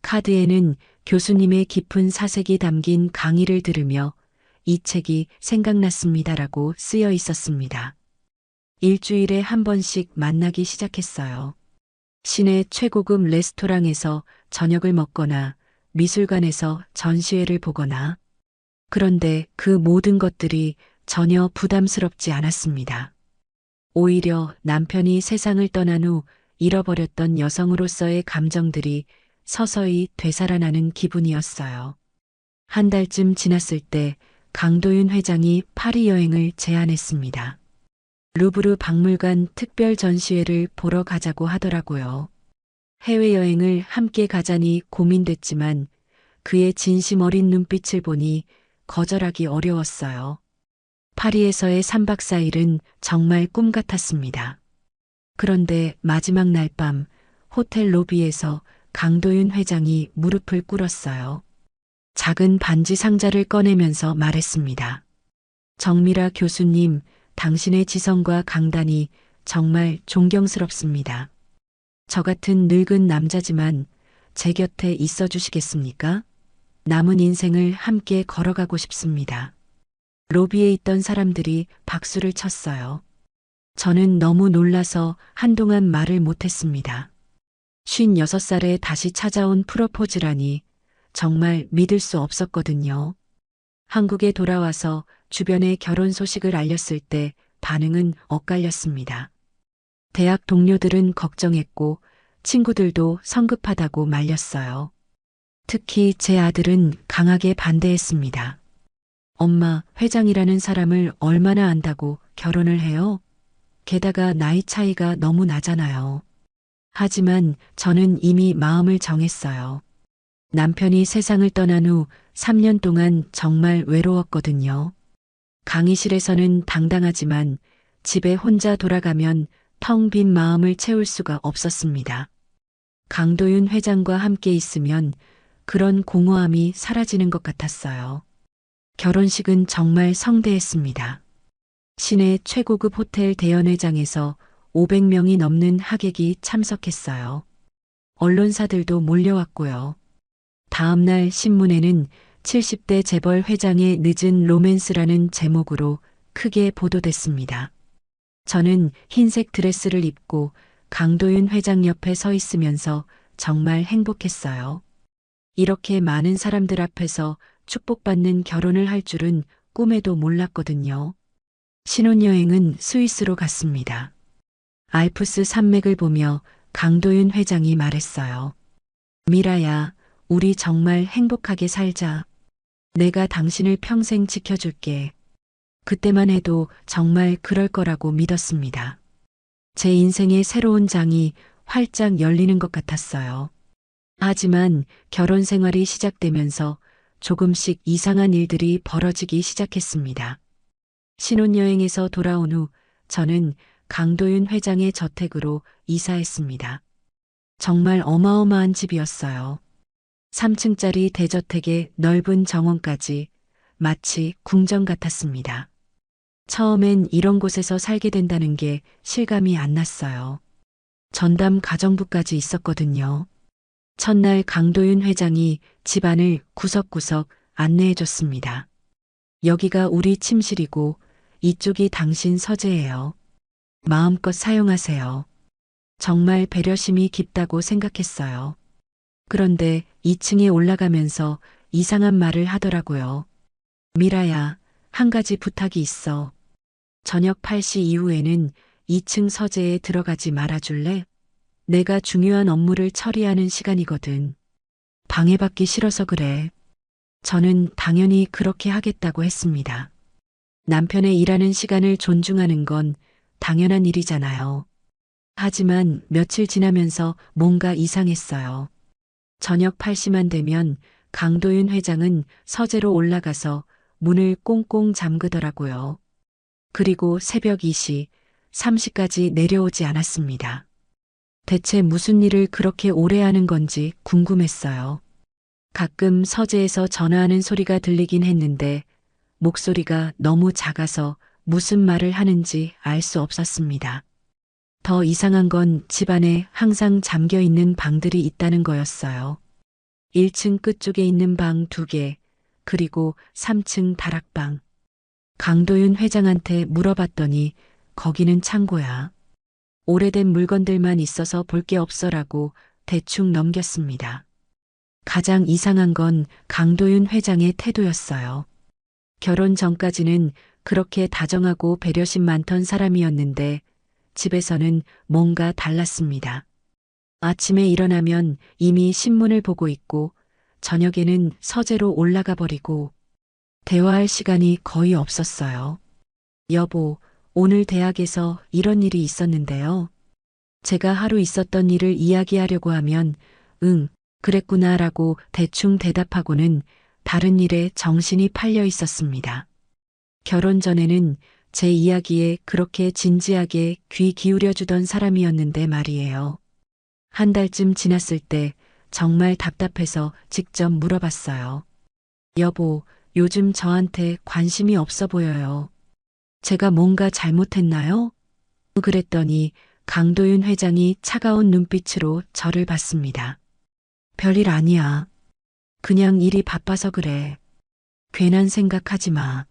카드에는 교수님의 깊은 사색이 담긴 강의를 들으며 이 책이 생각났습니다라고 쓰여 있었습니다. 일주일에 한 번씩 만나기 시작했어요. 시내 최고급 레스토랑에서 저녁을 먹거나 미술관에서 전시회를 보거나 그런데 그 모든 것들이 전혀 부담스럽지 않았습니다. 오히려 남편이 세상을 떠난 후 잃어버렸던 여성으로서의 감정들이 서서히 되살아나는 기분이었어요. 한 달쯤 지났을 때 강도윤 회장이 파리 여행을 제안했습니다. 루브르 박물관 특별 전시회를 보러 가자고 하더라고요. 해외여행을 함께 가자니 고민됐지만 그의 진심 어린 눈빛을 보니 거절하기 어려웠어요. 파리에서의 3박 4일은 정말 꿈 같았습니다. 그런데 마지막 날 밤 호텔 로비에서 강도윤 회장이 무릎을 꿇었어요. 작은 반지 상자를 꺼내면서 말했습니다. 정미라 교수님, 당신의 지성과 강단이 정말 존경스럽습니다. 저 같은 늙은 남자지만 제 곁에 있어 주시겠습니까? 남은 인생을 함께 걸어가고 싶습니다. 로비에 있던 사람들이 박수를 쳤어요. 저는 너무 놀라서 한동안 말을 못했습니다. 56살에 다시 찾아온 프로포즈라니 정말 믿을 수 없었거든요. 한국에 돌아와서 주변에 결혼 소식을 알렸을 때 반응은 엇갈렸습니다. 대학 동료들은 걱정했고 친구들도 성급하다고 말렸어요. 특히 제 아들은 강하게 반대했습니다. 엄마, 회장이라는 사람을 얼마나 안다고 결혼을 해요? 게다가 나이 차이가 너무 나잖아요. 하지만 저는 이미 마음을 정했어요. 남편이 세상을 떠난 후 3년 동안 정말 외로웠거든요. 강의실에서는 당당하지만 집에 혼자 돌아가면 텅 빈 마음을 채울 수가 없었습니다. 강도윤 회장과 함께 있으면 그런 공허함이 사라지는 것 같았어요. 결혼식은 정말 성대했습니다. 시내 최고급 호텔 대연회장에서 500명이 넘는 하객이 참석했어요. 언론사들도 몰려왔고요. 다음날 신문에는 70대 재벌 회장의 늦은 로맨스라는 제목으로 크게 보도됐습니다. 저는 흰색 드레스를 입고 강도윤 회장 옆에 서 있으면서 정말 행복했어요. 이렇게 많은 사람들 앞에서 축복받는 결혼을 할 줄은 꿈에도 몰랐거든요. 신혼여행은 스위스로 갔습니다. 알프스 산맥을 보며 강도윤 회장이 말했어요. 미라야, 우리 정말 행복하게 살자. 내가 당신을 평생 지켜줄게. 그때만 해도 정말 그럴 거라고 믿었습니다. 제 인생의 새로운 장이 활짝 열리는 것 같았어요. 하지만 결혼 생활이 시작되면서 조금씩 이상한 일들이 벌어지기 시작했습니다. 신혼여행에서 돌아온 후 저는 강도윤 회장의 저택으로 이사했습니다. 정말 어마어마한 집이었어요. 3층짜리 대저택에 넓은 정원까지 마치 궁전 같았습니다. 처음엔 이런 곳에서 살게 된다는 게 실감이 안 났어요. 전담 가정부까지 있었거든요. 첫날 강도윤 회장이 집안을 구석구석 안내해 줬습니다. 여기가 우리 침실이고 이쪽이 당신 서재예요. 마음껏 사용하세요. 정말 배려심이 깊다고 생각했어요. 그런데 2층에 올라가면서 이상한 말을 하더라고요. 미라야, 한 가지 부탁이 있어. 저녁 8시 이후에는 2층 서재에 들어가지 말아줄래? 내가 중요한 업무를 처리하는 시간이거든. 방해받기 싫어서 그래. 저는 당연히 그렇게 하겠다고 했습니다. 남편의 일하는 시간을 존중하는 건 당연한 일이잖아요. 하지만 며칠 지나면서 뭔가 이상했어요. 저녁 8시만 되면 강도윤 회장은 서재로 올라가서 문을 꽁꽁 잠그더라고요. 그리고 새벽 2시, 3시까지 내려오지 않았습니다. 대체 무슨 일을 그렇게 오래 하는 건지 궁금했어요. 가끔 서재에서 전화하는 소리가 들리긴 했는데 목소리가 너무 작아서 무슨 말을 하는지 알 수 없었습니다. 더 이상한 건 집안에 항상 잠겨 있는 방들이 있다는 거였어요. 1층 끝쪽에 있는 방 2개, 그리고 3층 다락방. 강도윤 회장한테 물어봤더니 거기는 창고야. 오래된 물건들만 있어서 볼 게 없어라고 대충 넘겼습니다. 가장 이상한 건 강도윤 회장의 태도였어요. 결혼 전까지는 그렇게 다정하고 배려심 많던 사람이었는데 집에서는 뭔가 달랐습니다. 아침에 일어나면 이미 신문을 보고 있고 저녁에는 서재로 올라가 버리고 대화할 시간이 거의 없었어요. 여보, 오늘 대학에서 이런 일이 있었는데요. 제가 하루 있었던 일을 이야기하려고 하면 응, 그랬구나라고 대충 대답하고는 다른 일에 정신이 팔려 있었습니다. 결혼 전에는 제 이야기에 그렇게 진지하게 귀 기울여 주던 사람이었는데 말이에요. 한 달쯤 지났을 때 정말 답답해서 직접 물어봤어요. 여보, 요즘 저한테 관심이 없어 보여요. 제가 뭔가 잘못했나요? 그랬더니 강도윤 회장이 차가운 눈빛으로 저를 봤습니다. 별일 아니야. 그냥 일이 바빠서 그래. 괜한 생각하지 마.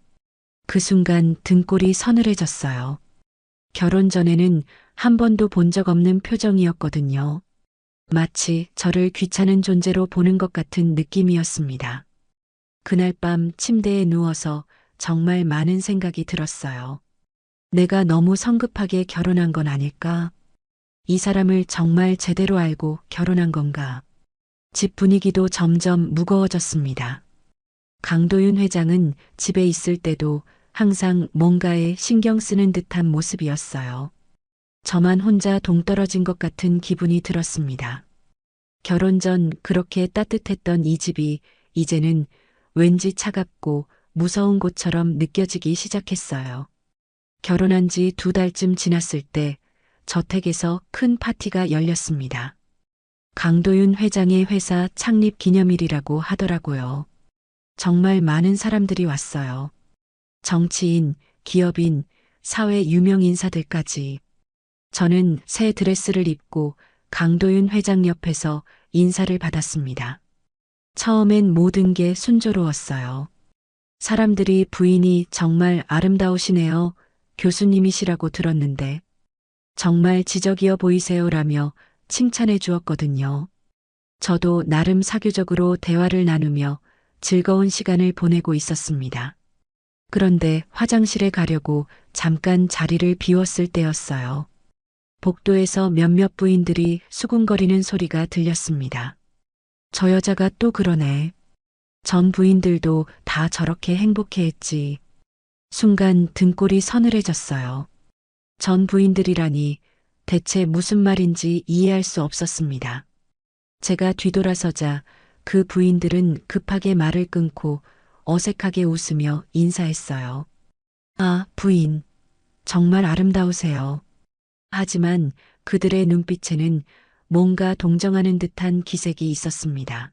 그 순간 등골이 서늘해졌어요. 결혼 전에는 한 번도 본 적 없는 표정이었거든요. 마치 저를 귀찮은 존재로 보는 것 같은 느낌이었습니다. 그날 밤 침대에 누워서 정말 많은 생각이 들었어요. 내가 너무 성급하게 결혼한 건 아닐까? 이 사람을 정말 제대로 알고 결혼한 건가? 집 분위기도 점점 무거워졌습니다. 강도윤 회장은 집에 있을 때도 항상 뭔가에 신경 쓰는 듯한 모습이었어요. 저만 혼자 동떨어진 것 같은 기분이 들었습니다. 결혼 전 그렇게 따뜻했던 이 집이 이제는 왠지 차갑고 무서운 곳처럼 느껴지기 시작했어요. 결혼한 지 2달쯤 지났을 때 저택에서 큰 파티가 열렸습니다. 강도윤 회장의 회사 창립 기념일이라고 하더라고요. 정말 많은 사람들이 왔어요. 정치인, 기업인, 사회 유명 인사들까지. 저는 새 드레스를 입고 강도윤 회장 옆에서 인사를 받았습니다. 처음엔 모든 게 순조로웠어요. 사람들이 부인이 정말 아름다우시네요. 교수님이시라고 들었는데 정말 지적이어 보이세요라며 칭찬해 주었거든요. 저도 나름 사교적으로 대화를 나누며 즐거운 시간을 보내고 있었습니다. 그런데 화장실에 가려고 잠깐 자리를 비웠을 때였어요. 복도에서 몇몇 부인들이 수군거리는 소리가 들렸습니다. 저 여자가 또 그러네. 전 부인들도 다 저렇게 행복해했지. 순간 등골이 서늘해졌어요. 전 부인들이라니 대체 무슨 말인지 이해할 수 없었습니다. 제가 뒤돌아서자 그 부인들은 급하게 말을 끊고 어색하게 웃으며 인사했어요. 아, 부인. 정말 아름다우세요. 하지만 그들의 눈빛에는 뭔가 동정하는 듯한 기색이 있었습니다.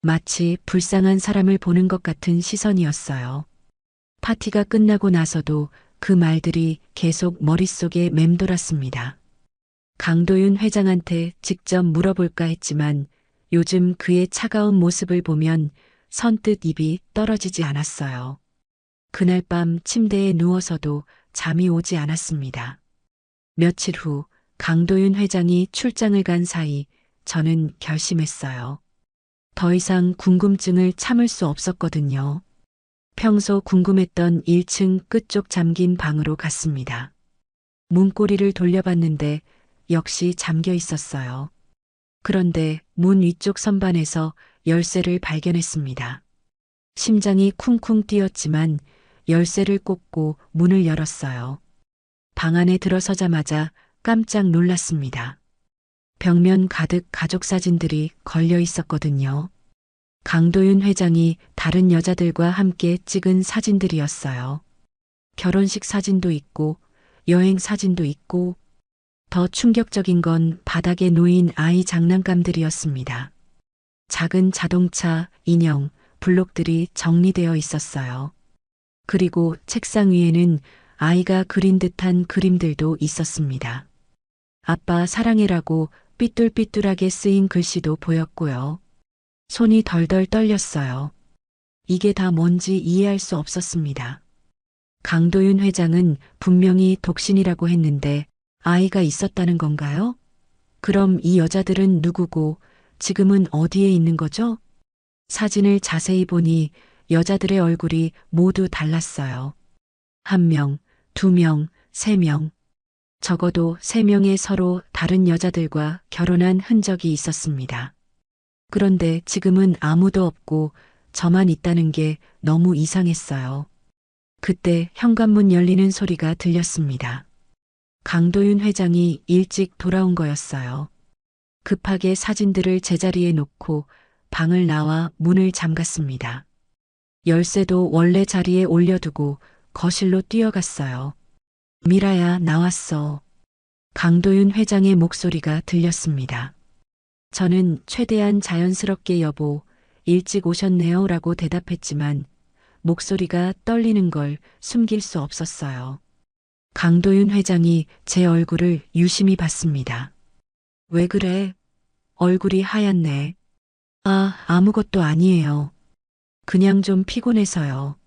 마치 불쌍한 사람을 보는 것 같은 시선이었어요. 파티가 끝나고 나서도 그 말들이 계속 머릿속에 맴돌았습니다. 강도윤 회장한테 직접 물어볼까 했지만 요즘 그의 차가운 모습을 보면 선뜻 입이 떨어지지 않았어요. 그날 밤 침대에 누워서도 잠이 오지 않았습니다. 며칠 후 강도윤 회장이 출장을 간 사이 저는 결심했어요. 더 이상 궁금증을 참을 수 없었거든요. 평소 궁금했던 1층 끝쪽 잠긴 방으로 갔습니다. 문고리를 돌려봤는데 역시 잠겨 있었어요. 그런데 문 위쪽 선반에서 열쇠를 발견했습니다. 심장이 쿵쿵 뛰었지만 열쇠를 꽂고 문을 열었어요. 방 안에 들어서자마자 깜짝 놀랐습니다. 벽면 가득 가족 사진들이 걸려 있었거든요. 강도윤 회장이 다른 여자들과 함께 찍은 사진들이었어요. 결혼식 사진도 있고 여행 사진도 있고 더 충격적인 건 바닥에 놓인 아이 장난감들이었습니다. 작은 자동차, 인형, 블록들이 정리되어 있었어요. 그리고 책상 위에는 아이가 그린 듯한 그림들도 있었습니다. 아빠 사랑해라고 삐뚤삐뚤하게 쓰인 글씨도 보였고요. 손이 덜덜 떨렸어요. 이게 다 뭔지 이해할 수 없었습니다. 강도윤 회장은 분명히 독신이라고 했는데 아이가 있었다는 건가요? 그럼 이 여자들은 누구고 지금은 어디에 있는 거죠? 사진을 자세히 보니 여자들의 얼굴이 모두 달랐어요. 1명, 2명, 3명. 적어도 3명의 서로 다른 여자들과 결혼한 흔적이 있었습니다. 그런데 지금은 아무도 없고 저만 있다는 게 너무 이상했어요. 그때 현관문 열리는 소리가 들렸습니다. 강도윤 회장이 일찍 돌아온 거였어요. 급하게 사진들을 제자리에 놓고 방을 나와 문을 잠갔습니다. 열쇠도 원래 자리에 올려두고 거실로 뛰어갔어요. 미라야, 나왔어. 강도윤 회장의 목소리가 들렸습니다. 저는 최대한 자연스럽게 여보, 일찍 오셨네요 라고 대답했지만 목소리가 떨리는 걸 숨길 수 없었어요. 강도윤 회장이 제 얼굴을 유심히 봤습니다. 왜 그래? 얼굴이 하얗네. 아, 아무것도 아니에요. 그냥 좀 피곤해서요.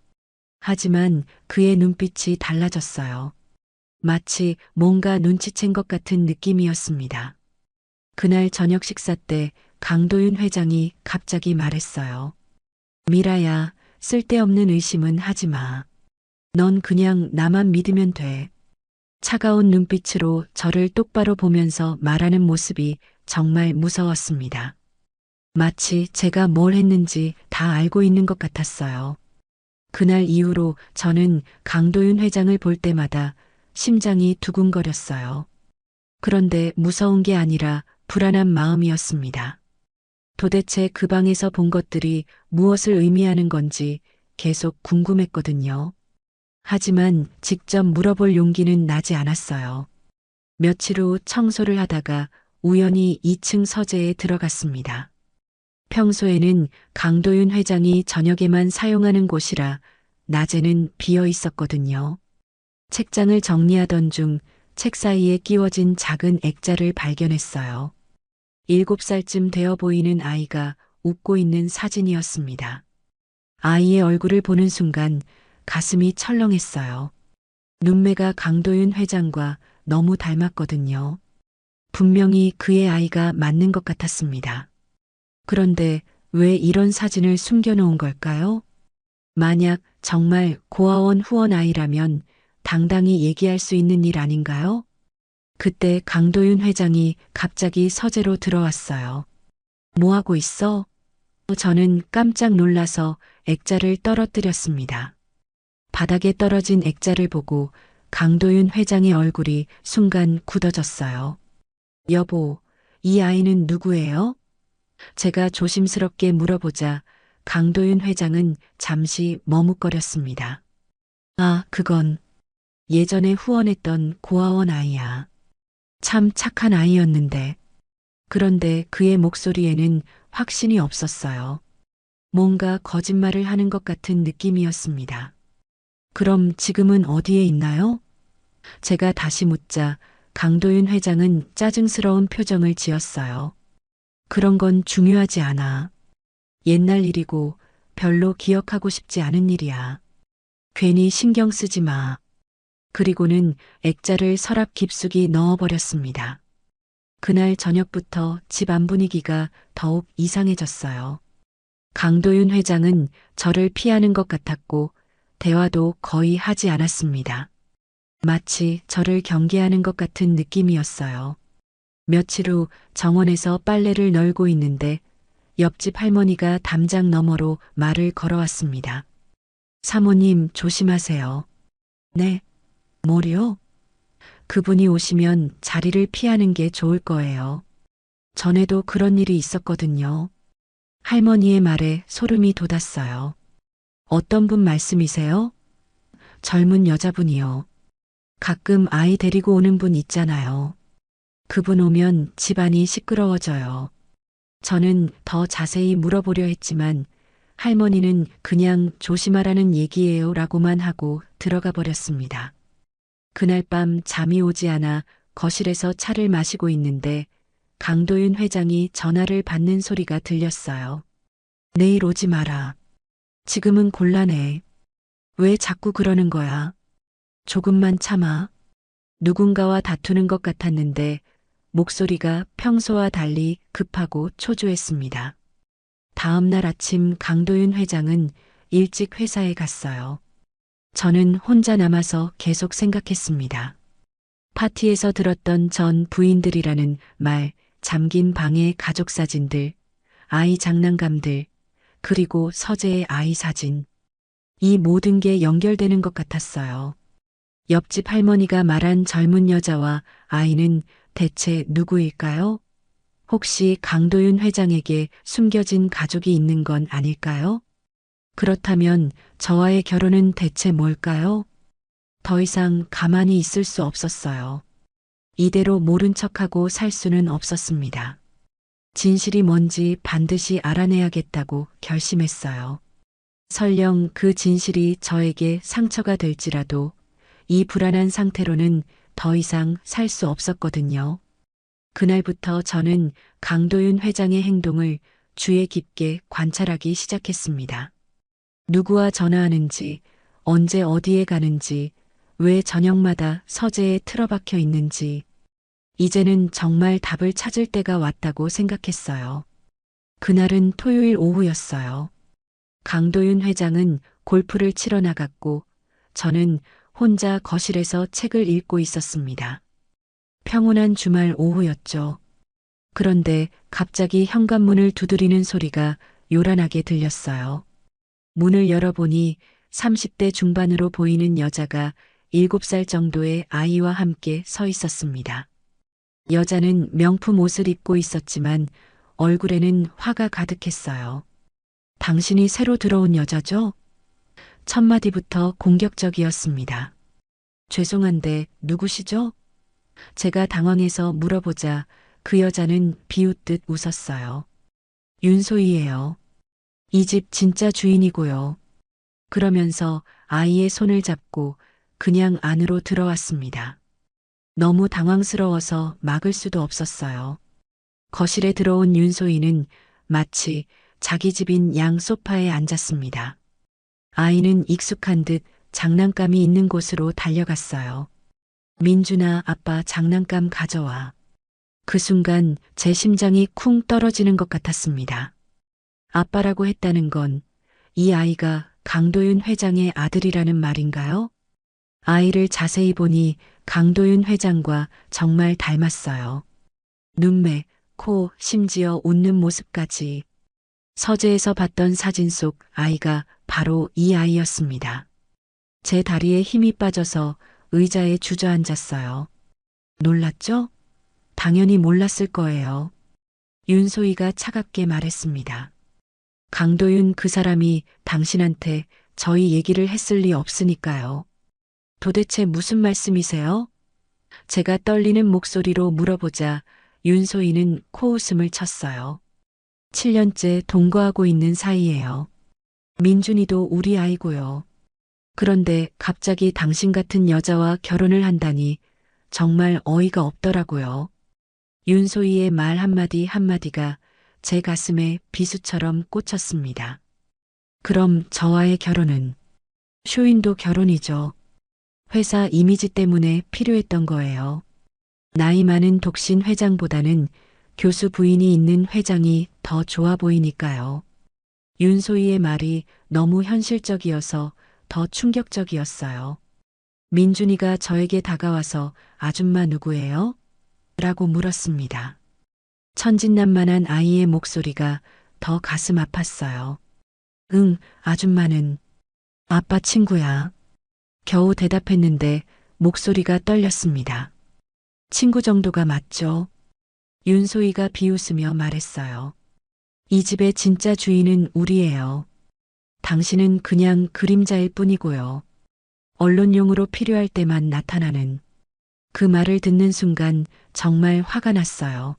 하지만 그의 눈빛이 달라졌어요. 마치 뭔가 눈치챈 것 같은 느낌이었습니다. 그날 저녁 식사 때 강도윤 회장이 갑자기 말했어요. 미라야, 쓸데없는 의심은 하지 마. 넌 그냥 나만 믿으면 돼. 차가운 눈빛으로 저를 똑바로 보면서 말하는 모습이 정말 무서웠습니다. 마치 제가 뭘 했는지 다 알고 있는 것 같았어요. 그날 이후로 저는 강도윤 회장을 볼 때마다 심장이 두근거렸어요. 그런데 무서운 게 아니라 불안한 마음이었습니다. 도대체 그 방에서 본 것들이 무엇을 의미하는 건지 계속 궁금했거든요. 하지만 직접 물어볼 용기는 나지 않았어요. 며칠 후 청소를 하다가 우연히 2층 서재에 들어갔습니다. 평소에는 강도윤 회장이 저녁에만 사용하는 곳이라 낮에는 비어 있었거든요. 책장을 정리하던 중 책 사이에 끼워진 작은 액자를 발견했어요. 7살쯤 되어 보이는 아이가 웃고 있는 사진이었습니다. 아이의 얼굴을 보는 순간 가슴이 철렁했어요. 눈매가 강도윤 회장과 너무 닮았거든요. 분명히 그의 아이가 맞는 것 같았습니다. 그런데 왜 이런 사진을 숨겨놓은 걸까요? 만약 정말 고아원 후원 아이라면 당당히 얘기할 수 있는 일 아닌가요? 그때 강도윤 회장이 갑자기 서재로 들어왔어요. 뭐 하고 있어? 저는 깜짝 놀라서 액자를 떨어뜨렸습니다. 바닥에 떨어진 액자를 보고 강도윤 회장의 얼굴이 순간 굳어졌어요. 여보, 이 아이는 누구예요? 제가 조심스럽게 물어보자 강도윤 회장은 잠시 머뭇거렸습니다. 아, 그건 예전에 후원했던 고아원 아이야. 참 착한 아이였는데. 그런데 그의 목소리에는 확신이 없었어요. 뭔가 거짓말을 하는 것 같은 느낌이었습니다. 그럼 지금은 어디에 있나요? 제가 다시 묻자 강도윤 회장은 짜증스러운 표정을 지었어요. 그런 건 중요하지 않아. 옛날 일이고 별로 기억하고 싶지 않은 일이야. 괜히 신경 쓰지 마. 그리고는 액자를 서랍 깊숙이 넣어버렸습니다. 그날 저녁부터 집 안 분위기가 더욱 이상해졌어요. 강도윤 회장은 저를 피하는 것 같았고 대화도 거의 하지 않았습니다. 마치 저를 경계하는 것 같은 느낌이었어요. 며칠 후 정원에서 빨래를 널고 있는데 옆집 할머니가 담장 너머로 말을 걸어왔습니다. 사모님 조심하세요. 네. 뭐요? 그분이 오시면 자리를 피하는 게 좋을 거예요. 전에도 그런 일이 있었거든요. 할머니의 말에 소름이 돋았어요. 어떤 분 말씀이세요? 젊은 여자분이요. 가끔 아이 데리고 오는 분 있잖아요. 그분 오면 집안이 시끄러워져요. 저는 더 자세히 물어보려 했지만 할머니는 그냥 조심하라는 얘기예요 라고만 하고 들어가 버렸습니다. 그날 밤 잠이 오지 않아 거실에서 차를 마시고 있는데 강도윤 회장이 전화를 받는 소리가 들렸어요. 내일 오지 마라. 지금은 곤란해. 왜 자꾸 그러는 거야? 조금만 참아. 누군가와 다투는 것 같았는데 목소리가 평소와 달리 급하고 초조했습니다. 다음 날 아침 강도윤 회장은 일찍 회사에 갔어요. 저는 혼자 남아서 계속 생각했습니다. 파티에서 들었던 전 부인들이라는 말, 잠긴 방의 가족 사진들, 아이 장난감들, 그리고 서재의 아이 사진. 이 모든 게 연결되는 것 같았어요. 옆집 할머니가 말한 젊은 여자와 아이는 대체 누구일까요? 혹시 강도윤 회장에게 숨겨진 가족이 있는 건 아닐까요? 그렇다면 저와의 결혼은 대체 뭘까요? 더 이상 가만히 있을 수 없었어요. 이대로 모른 척하고 살 수는 없었습니다. 진실이 뭔지 반드시 알아내야겠다고 결심했어요. 설령 그 진실이 저에게 상처가 될지라도 이 불안한 상태로는 더 이상 살 수 없었거든요. 그날부터 저는 강도윤 회장의 행동을 주의 깊게 관찰하기 시작했습니다. 누구와 전화하는지, 언제 어디에 가는지, 왜 저녁마다 서재에 틀어박혀 있는지, 이제는 정말 답을 찾을 때가 왔다고 생각했어요. 그날은 토요일 오후였어요. 강도윤 회장은 골프를 치러 나갔고, 저는 혼자 거실에서 책을 읽고 있었습니다. 평온한 주말 오후였죠. 그런데 갑자기 현관문을 두드리는 소리가 요란하게 들렸어요. 문을 열어보니 30대 중반으로 보이는 여자가 7살 정도의 아이와 함께 서 있었습니다. 여자는 명품 옷을 입고 있었지만 얼굴에는 화가 가득했어요. 당신이 새로 들어온 여자죠? 첫 마디부터 공격적이었습니다. 죄송한데 누구시죠? 제가 당황해서 물어보자 그 여자는 비웃듯 웃었어요. 윤소희예요. 이 집 진짜 주인이고요. 그러면서 아이의 손을 잡고 그냥 안으로 들어왔습니다. 너무 당황스러워서 막을 수도 없었어요. 거실에 들어온 윤소희는 마치 자기 집인 양 소파에 앉았습니다. 아이는 익숙한 듯 장난감이 있는 곳으로 달려갔어요. 민준아, 아빠 장난감 가져와. 그 순간 제 심장이 쿵 떨어지는 것 같았습니다. 아빠라고 했다는 건 이 아이가 강도윤 회장의 아들이라는 말인가요? 아이를 자세히 보니 강도윤 회장과 정말 닮았어요. 눈매, 코, 심지어 웃는 모습까지. 서재에서 봤던 사진 속 아이가 바로 이 아이였습니다. 제 다리에 힘이 빠져서 의자에 주저앉았어요. 놀랐죠? 당연히 몰랐을 거예요. 윤소희가 차갑게 말했습니다. 강도윤 그 사람이 당신한테 저희 얘기를 했을 리 없으니까요. 도대체 무슨 말씀이세요? 제가 떨리는 목소리로 물어보자 윤소희는 코웃음을 쳤어요. 7년째 동거하고 있는 사이예요. 민준이도 우리 아이고요. 그런데 갑자기 당신 같은 여자와 결혼을 한다니 정말 어이가 없더라고요. 윤소희의 말 한마디 한마디가 제 가슴에 비수처럼 꽂혔습니다. 그럼 저와의 결혼은? 쇼인도 결혼이죠. 회사 이미지 때문에 필요했던 거예요. 나이 많은 독신 회장보다는 교수 부인이 있는 회장이 더 좋아 보이니까요. 윤소희의 말이 너무 현실적이어서 더 충격적이었어요. 민준이가 저에게 다가와서 아줌마 누구예요? 라고 물었습니다. 천진난만한 아이의 목소리가 더 가슴 아팠어요. 응, 아줌마는 아빠 친구야. 겨우 대답했는데 목소리가 떨렸습니다. 친구 정도가 맞죠? 윤소희가 비웃으며 말했어요. 이 집의 진짜 주인은 우리예요. 당신은 그냥 그림자일 뿐이고요. 언론용으로 필요할 때만 나타나는. 그 말을 듣는 순간 정말 화가 났어요.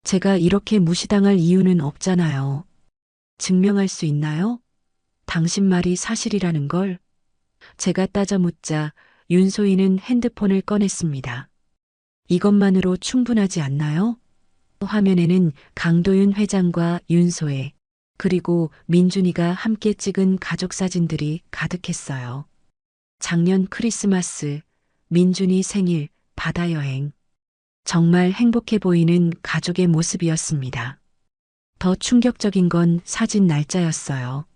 제가 이렇게 무시당할 이유는 없잖아요. 증명할 수 있나요? 당신 말이 사실이라는 걸? 제가 따져 묻자 윤소희는 핸드폰을 꺼냈습니다. 이것만으로 충분하지 않나요? 화면에는 강도윤 회장과 윤소혜, 그리고 민준이가 함께 찍은 가족 사진들이 가득했어요. 작년 크리스마스, 민준이 생일, 바다 여행. 정말 행복해 보이는 가족의 모습이었습니다. 더 충격적인 건 사진 날짜였어요.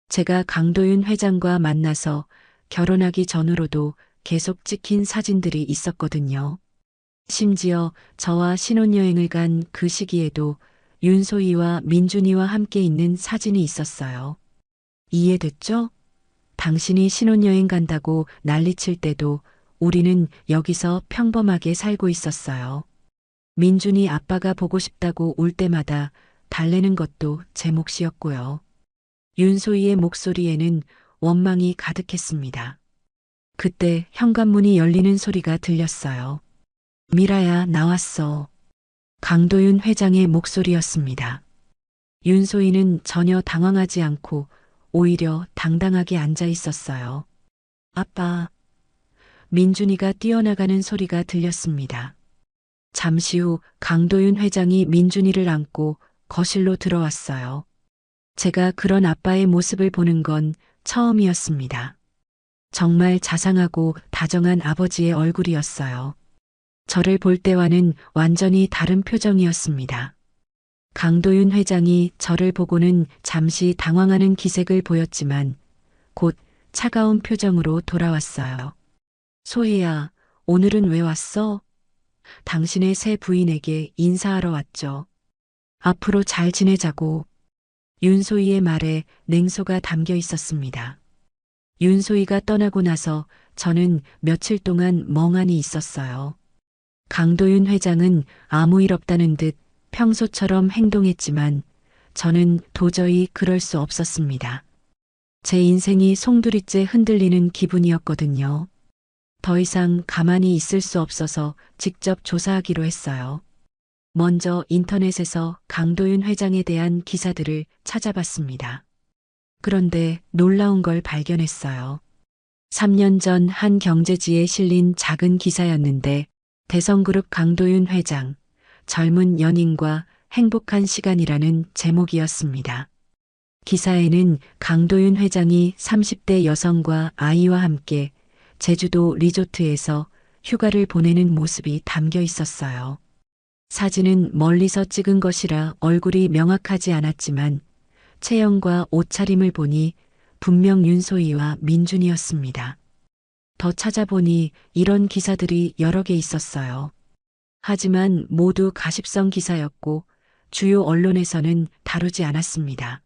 제가 강도윤 회장과 만나서 결혼하기 전으로도 계속 찍힌 사진들이 있었거든요. 심지어 저와 신혼여행을 간 그 시기에도 윤소희와 민준이와 함께 있는 사진이 있었어요. 이해됐죠? 당신이 신혼여행 간다고 난리칠 때도 우리는 여기서 평범하게 살고 있었어요. 민준이 아빠가 보고 싶다고 울 때마다 달래는 것도 제 몫이었고요. 윤소희의 목소리에는 원망이 가득했습니다. 그때 현관문이 열리는 소리가 들렸어요. 미라야, 나왔어. 강도윤 회장의 목소리였습니다. 윤소희는 전혀 당황하지 않고 오히려 당당하게 앉아 있었어요. 아빠. 민준이가 뛰어나가는 소리가 들렸습니다. 잠시 후 강도윤 회장이 민준이를 안고 거실로 들어왔어요. 제가 그런 아빠의 모습을 보는 건 처음이었습니다. 정말 자상하고 다정한 아버지의 얼굴이었어요. 저를 볼 때와는 완전히 다른 표정이었습니다. 강도윤 회장이 저를 보고는 잠시 당황하는 기색을 보였지만 곧 차가운 표정으로 돌아왔어요. 소희야, 오늘은 왜 왔어? 당신의 새 부인에게 인사하러 왔죠. 앞으로 잘 지내자고. 윤소희의 말에 냉소가 담겨 있었습니다. 윤소희가 떠나고 나서 저는 며칠 동안 멍하니 있었어요. 강도윤 회장은 아무 일 없다는 듯 평소처럼 행동했지만 저는 도저히 그럴 수 없었습니다. 제 인생이 송두리째 흔들리는 기분이었거든요. 더 이상 가만히 있을 수 없어서 직접 조사하기로 했어요. 먼저 인터넷에서 강도윤 회장에 대한 기사들을 찾아봤습니다. 그런데 놀라운 걸 발견했어요. 3년 전 한 경제지에 실린 작은 기사였는데 대성그룹 강도윤 회장, 젊은 연인과 행복한 시간이라는 제목이었습니다. 기사에는 강도윤 회장이 30대 여성과 아이와 함께 제주도 리조트에서 휴가를 보내는 모습이 담겨 있었어요. 사진은 멀리서 찍은 것이라 얼굴이 명확하지 않았지만 체형과 옷차림을 보니 분명 윤소희와 민준이었습니다. 더 찾아보니 이런 기사들이 여러 개 있었어요. 하지만 모두 가십성 기사였고 주요 언론에서는 다루지 않았습니다.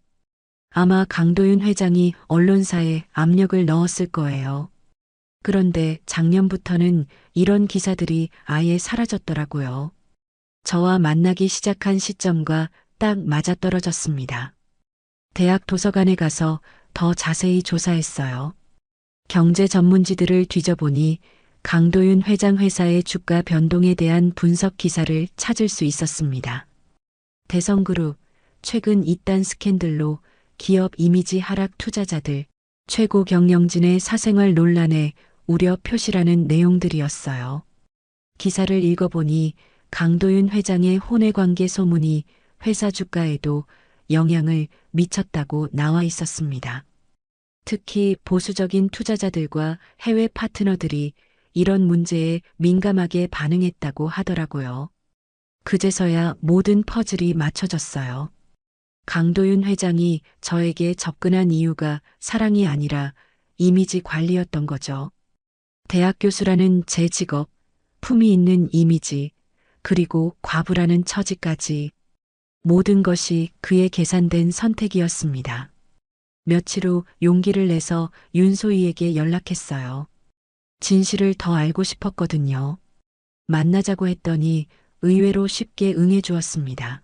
아마 강도윤 회장이 언론사에 압력을 넣었을 거예요. 그런데 작년부터는 이런 기사들이 아예 사라졌더라고요. 저와 만나기 시작한 시점과 딱 맞아떨어졌습니다. 대학 도서관에 가서 더 자세히 조사했어요. 경제 전문지들을 뒤져보니 강도윤 회장 회사의 주가 변동에 대한 분석 기사를 찾을 수 있었습니다. 대성그룹, 최근 이딴 스캔들로 기업 이미지 하락 투자자들, 최고 경영진의 사생활 논란에 우려 표시라는 내용들이었어요. 기사를 읽어보니 강도윤 회장의 혼외관계 소문이 회사 주가에도 영향을 미쳤다고 나와 있었습니다. 특히 보수적인 투자자들과 해외 파트너들이 이런 문제에 민감하게 반응했다고 하더라고요. 그제서야 모든 퍼즐이 맞춰졌어요. 강도윤 회장이 저에게 접근한 이유가 사랑이 아니라 이미지 관리였던 거죠. 대학 교수라는 제 직업, 품위 있는 이미지, 그리고 과부라는 처지까지 모든 것이 그의 계산된 선택이었습니다. 며칠 후 용기를 내서 윤소희에게 연락했어요. 진실을 더 알고 싶었거든요. 만나자고 했더니 의외로 쉽게 응해 주었습니다.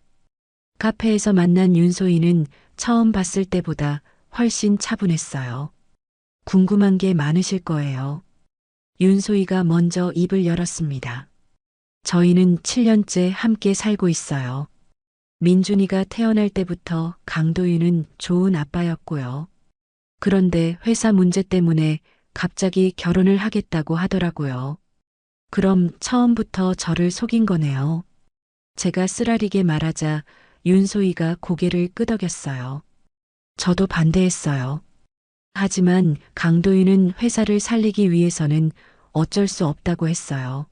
카페에서 만난 윤소희는 처음 봤을 때보다 훨씬 차분했어요. 궁금한 게 많으실 거예요. 윤소희가 먼저 입을 열었습니다. 저희는 7년째 함께 살고 있어요. 민준이가 태어날 때부터 강도윤은 좋은 아빠였고요. 그런데 회사 문제 때문에 갑자기 결혼을 하겠다고 하더라고요. 그럼 처음부터 저를 속인 거네요. 제가 쓰라리게 말하자 윤소희가 고개를 끄덕였어요. 저도 반대했어요. 하지만 강도윤은 회사를 살리기 위해서는 어쩔 수 없다고 했어요.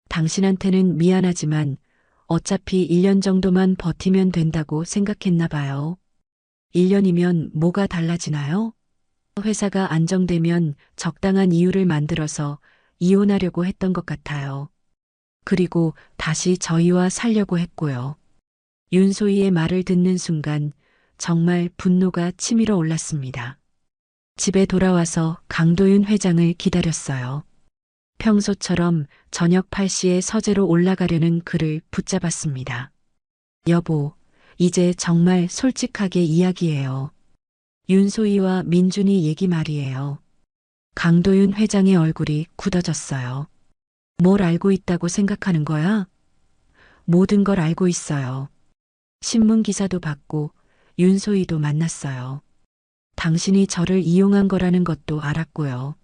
당신한테는 미안하지만 어차피 1년 정도만 버티면 된다고 생각했나 봐요. 1년이면 뭐가 달라지나요? 회사가 안정되면 적당한 이유를 만들어서 이혼하려고 했던 것 같아요. 그리고 다시 저희와 살려고 했고요. 윤소희의 말을 듣는 순간 정말 분노가 치밀어 올랐습니다. 집에 돌아와서 강도윤 회장을 기다렸어요. 평소처럼 저녁 8시에 서재로 올라가려는 그를 붙잡았습니다. 여보, 이제 정말 솔직하게 이야기해요. 윤소희와 민준이 얘기 말이에요. 강도윤 회장의 얼굴이 굳어졌어요. 뭘 알고 있다고 생각하는 거야? 모든 걸 알고 있어요. 신문 기사도 봤고 윤소희도 만났어요. 당신이 저를 이용한 거라는 것도 알았고요.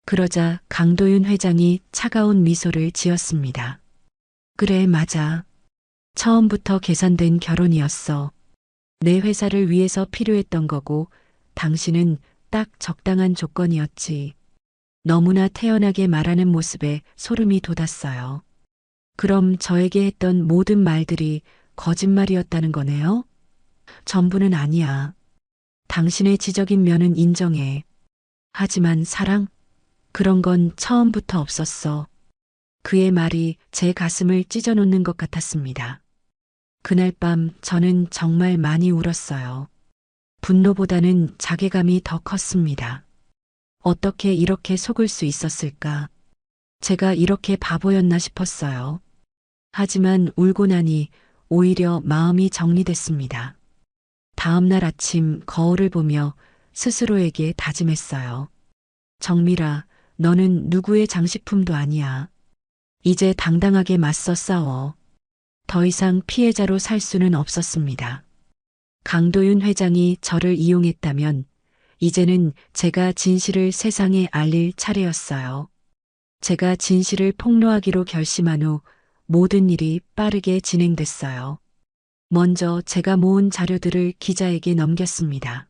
그러자 강도윤 회장이 차가운 미소를 지었습니다. 그래, 맞아. 처음부터 계산된 결혼이었어. 내 회사를 위해서 필요했던 거고 당신은 딱 적당한 조건이었지. 너무나 태연하게 말하는 모습에 소름이 돋았어요. 그럼 저에게 했던 모든 말들이 거짓말이었다는 거네요? 전부는 아니야. 당신의 지적인 면은 인정해. 하지만 사랑? 그런 건 처음부터 없었어. 그의 말이 제 가슴을 찢어놓는 것 같았습니다. 그날 밤 저는 정말 많이 울었어요. 분노보다는 자괴감이 더 컸습니다. 어떻게 이렇게 속을 수 있었을까? 제가 이렇게 바보였나 싶었어요. 하지만 울고 나니 오히려 마음이 정리됐습니다. 다음 날 아침 거울을 보며 스스로에게 다짐했어요. 정밀아, 너는 누구의 장식품도 아니야. 이제 당당하게 맞서 싸워. 더 이상 피해자로 살 수는 없었습니다. 강도윤 회장이 저를 이용했다면 이제는 제가 진실을 세상에 알릴 차례였어요. 제가 진실을 폭로하기로 결심한 후 모든 일이 빠르게 진행됐어요. 먼저 제가 모은 자료들을 기자에게 넘겼습니다.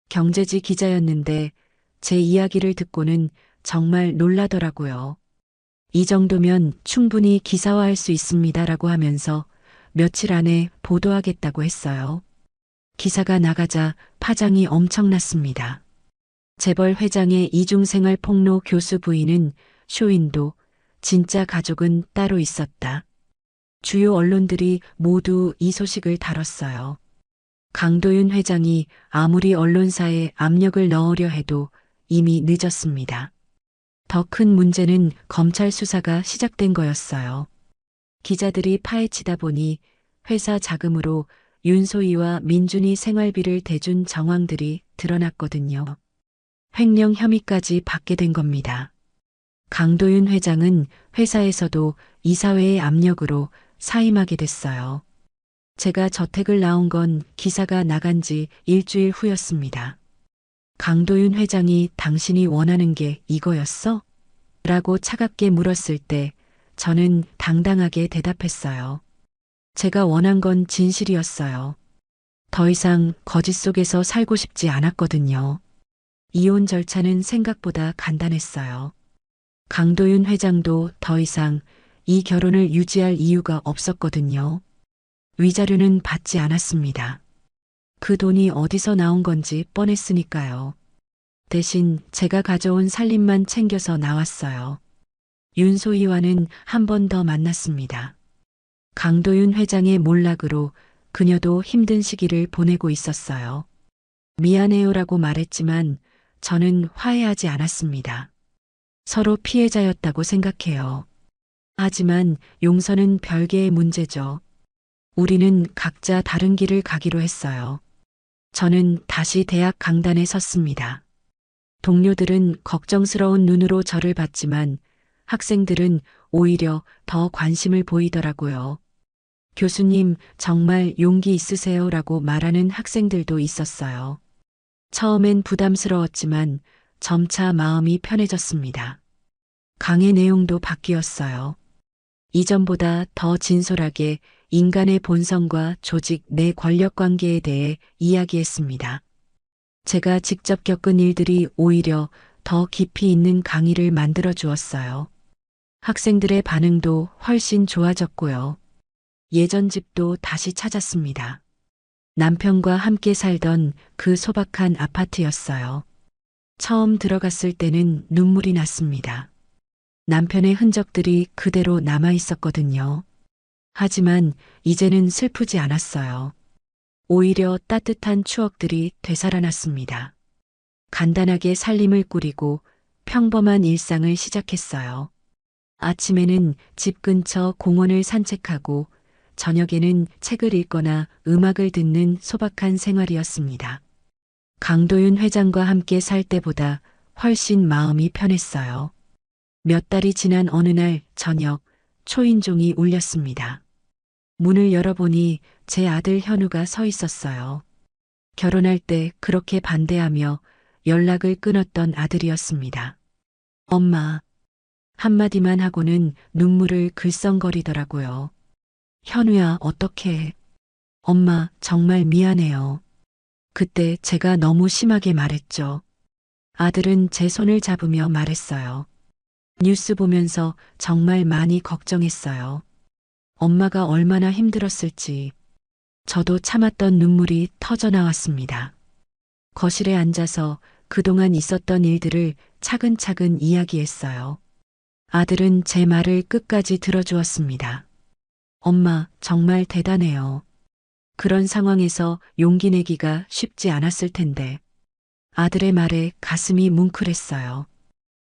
경제지 기자였는데 제 이야기를 듣고는 정말 놀라더라고요. 이 정도면 충분히 기사화할 수 있습니다라고 하면서 며칠 안에 보도하겠다고 했어요. 기사가 나가자 파장이 엄청났습니다. 재벌 회장의 이중생활 폭로 교수 부인은 쇼윈도, 진짜 가족은 따로 있었다. 주요 언론들이 모두 이 소식을 다뤘어요. 강도윤 회장이 아무리 언론사에 압력을 넣으려 해도 이미 늦었습니다. 더 큰 문제는 검찰 수사가 시작된 거였어요. 기자들이 파헤치다 보니 회사 자금으로 윤소희와 민준이 생활비를 대준 정황들이 드러났거든요. 횡령 혐의까지 받게 된 겁니다. 강도윤 회장은 회사에서도 이사회의 압력으로 사임하게 됐어요. 제가 저택을 나온 건 기사가 나간 지 일주일 후였습니다. 강도윤 회장이 당신이 원하는 게 이거였어? 라고 차갑게 물었을 때 저는 당당하게 대답했어요. 제가 원한 건 진실이었어요. 더 이상 거짓 속에서 살고 싶지 않았거든요. 이혼 절차는 생각보다 간단했어요. 강도윤 회장도 더 이상 이 결혼을 유지할 이유가 없었거든요. 위자료는 받지 않았습니다. 그 돈이 어디서 나온 건지 뻔했으니까요. 대신 제가 가져온 살림만 챙겨서 나왔어요. 윤소희와는 한 번 더 만났습니다. 강도윤 회장의 몰락으로 그녀도 힘든 시기를 보내고 있었어요. 미안해요라고 말했지만 저는 화해하지 않았습니다. 서로 피해자였다고 생각해요. 하지만 용서는 별개의 문제죠. 우리는 각자 다른 길을 가기로 했어요. 저는 다시 대학 강단에 섰습니다. 동료들은 걱정스러운 눈으로 저를 봤지만 학생들은 오히려 더 관심을 보이더라고요. 교수님, 정말 용기 있으세요라고 말하는 학생들도 있었어요. 처음엔 부담스러웠지만 점차 마음이 편해졌습니다. 강의 내용도 바뀌었어요. 이전보다 더 진솔하게 인간의 본성과 조직 내 권력 관계에 대해 이야기했습니다. 제가 직접 겪은 일들이 오히려 더 깊이 있는 강의를 만들어 주었어요. 학생들의 반응도 훨씬 좋아졌고요. 예전 집도 다시 찾았습니다. 남편과 함께 살던 그 소박한 아파트였어요. 처음 들어갔을 때는 눈물이 났습니다. 남편의 흔적들이 그대로 남아 있었거든요. 하지만 이제는 슬프지 않았어요. 오히려 따뜻한 추억들이 되살아났습니다. 간단하게 살림을 꾸리고 평범한 일상을 시작했어요. 아침에는 집 근처 공원을 산책하고 저녁에는 책을 읽거나 음악을 듣는 소박한 생활이었습니다. 강도윤 회장과 함께 살 때보다 훨씬 마음이 편했어요. 몇 달이 지난 어느 날 저녁 초인종이 울렸습니다. 문을 열어보니 제 아들 현우가 서 있었어요. 결혼할 때 그렇게 반대하며 연락을 끊었던 아들이었습니다. 엄마. 한마디만 하고는 눈물을 글썽거리더라고요. 현우야, 어떡해. 엄마, 정말 미안해요. 그때 제가 너무 심하게 말했죠. 아들은 제 손을 잡으며 말했어요. 뉴스 보면서 정말 많이 걱정했어요. 엄마가 얼마나 힘들었을지. 저도 참았던 눈물이 터져 나왔습니다. 거실에 앉아서 그동안 있었던 일들을 차근차근 이야기했어요. 아들은 제 말을 끝까지 들어주었습니다. 엄마, 정말 대단해요. 그런 상황에서 용기 내기가 쉽지 않았을 텐데. 아들의 말에 가슴이 뭉클했어요.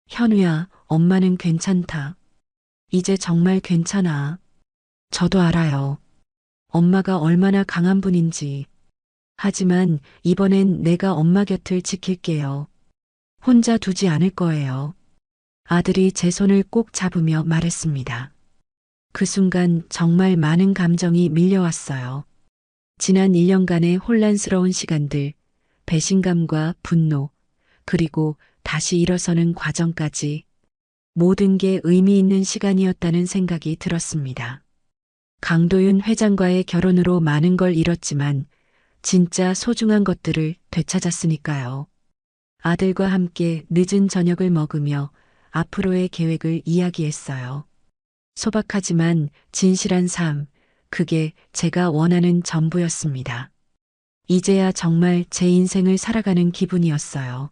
현우야, 엄마는 괜찮다. 이제 정말 괜찮아. 저도 알아요. 엄마가 얼마나 강한 분인지. 하지만 이번엔 내가 엄마 곁을 지킬게요. 혼자 두지 않을 거예요. 아들이 제 손을 꼭 잡으며 말했습니다. 그 순간 정말 많은 감정이 밀려왔어요. 지난 1년간의 혼란스러운 시간들, 배신감과 분노, 그리고 다시 일어서는 과정까지 모든 게 의미 있는 시간이었다는 생각이 들었습니다. 강도윤 회장과의 결혼으로 많은 걸 잃었지만 진짜 소중한 것들을 되찾았으니까요. 아들과 함께 늦은 저녁을 먹으며 앞으로의 계획을 이야기했어요. 소박하지만 진실한 삶, 그게 제가 원하는 전부였습니다. 이제야 정말 제 인생을 살아가는 기분이었어요.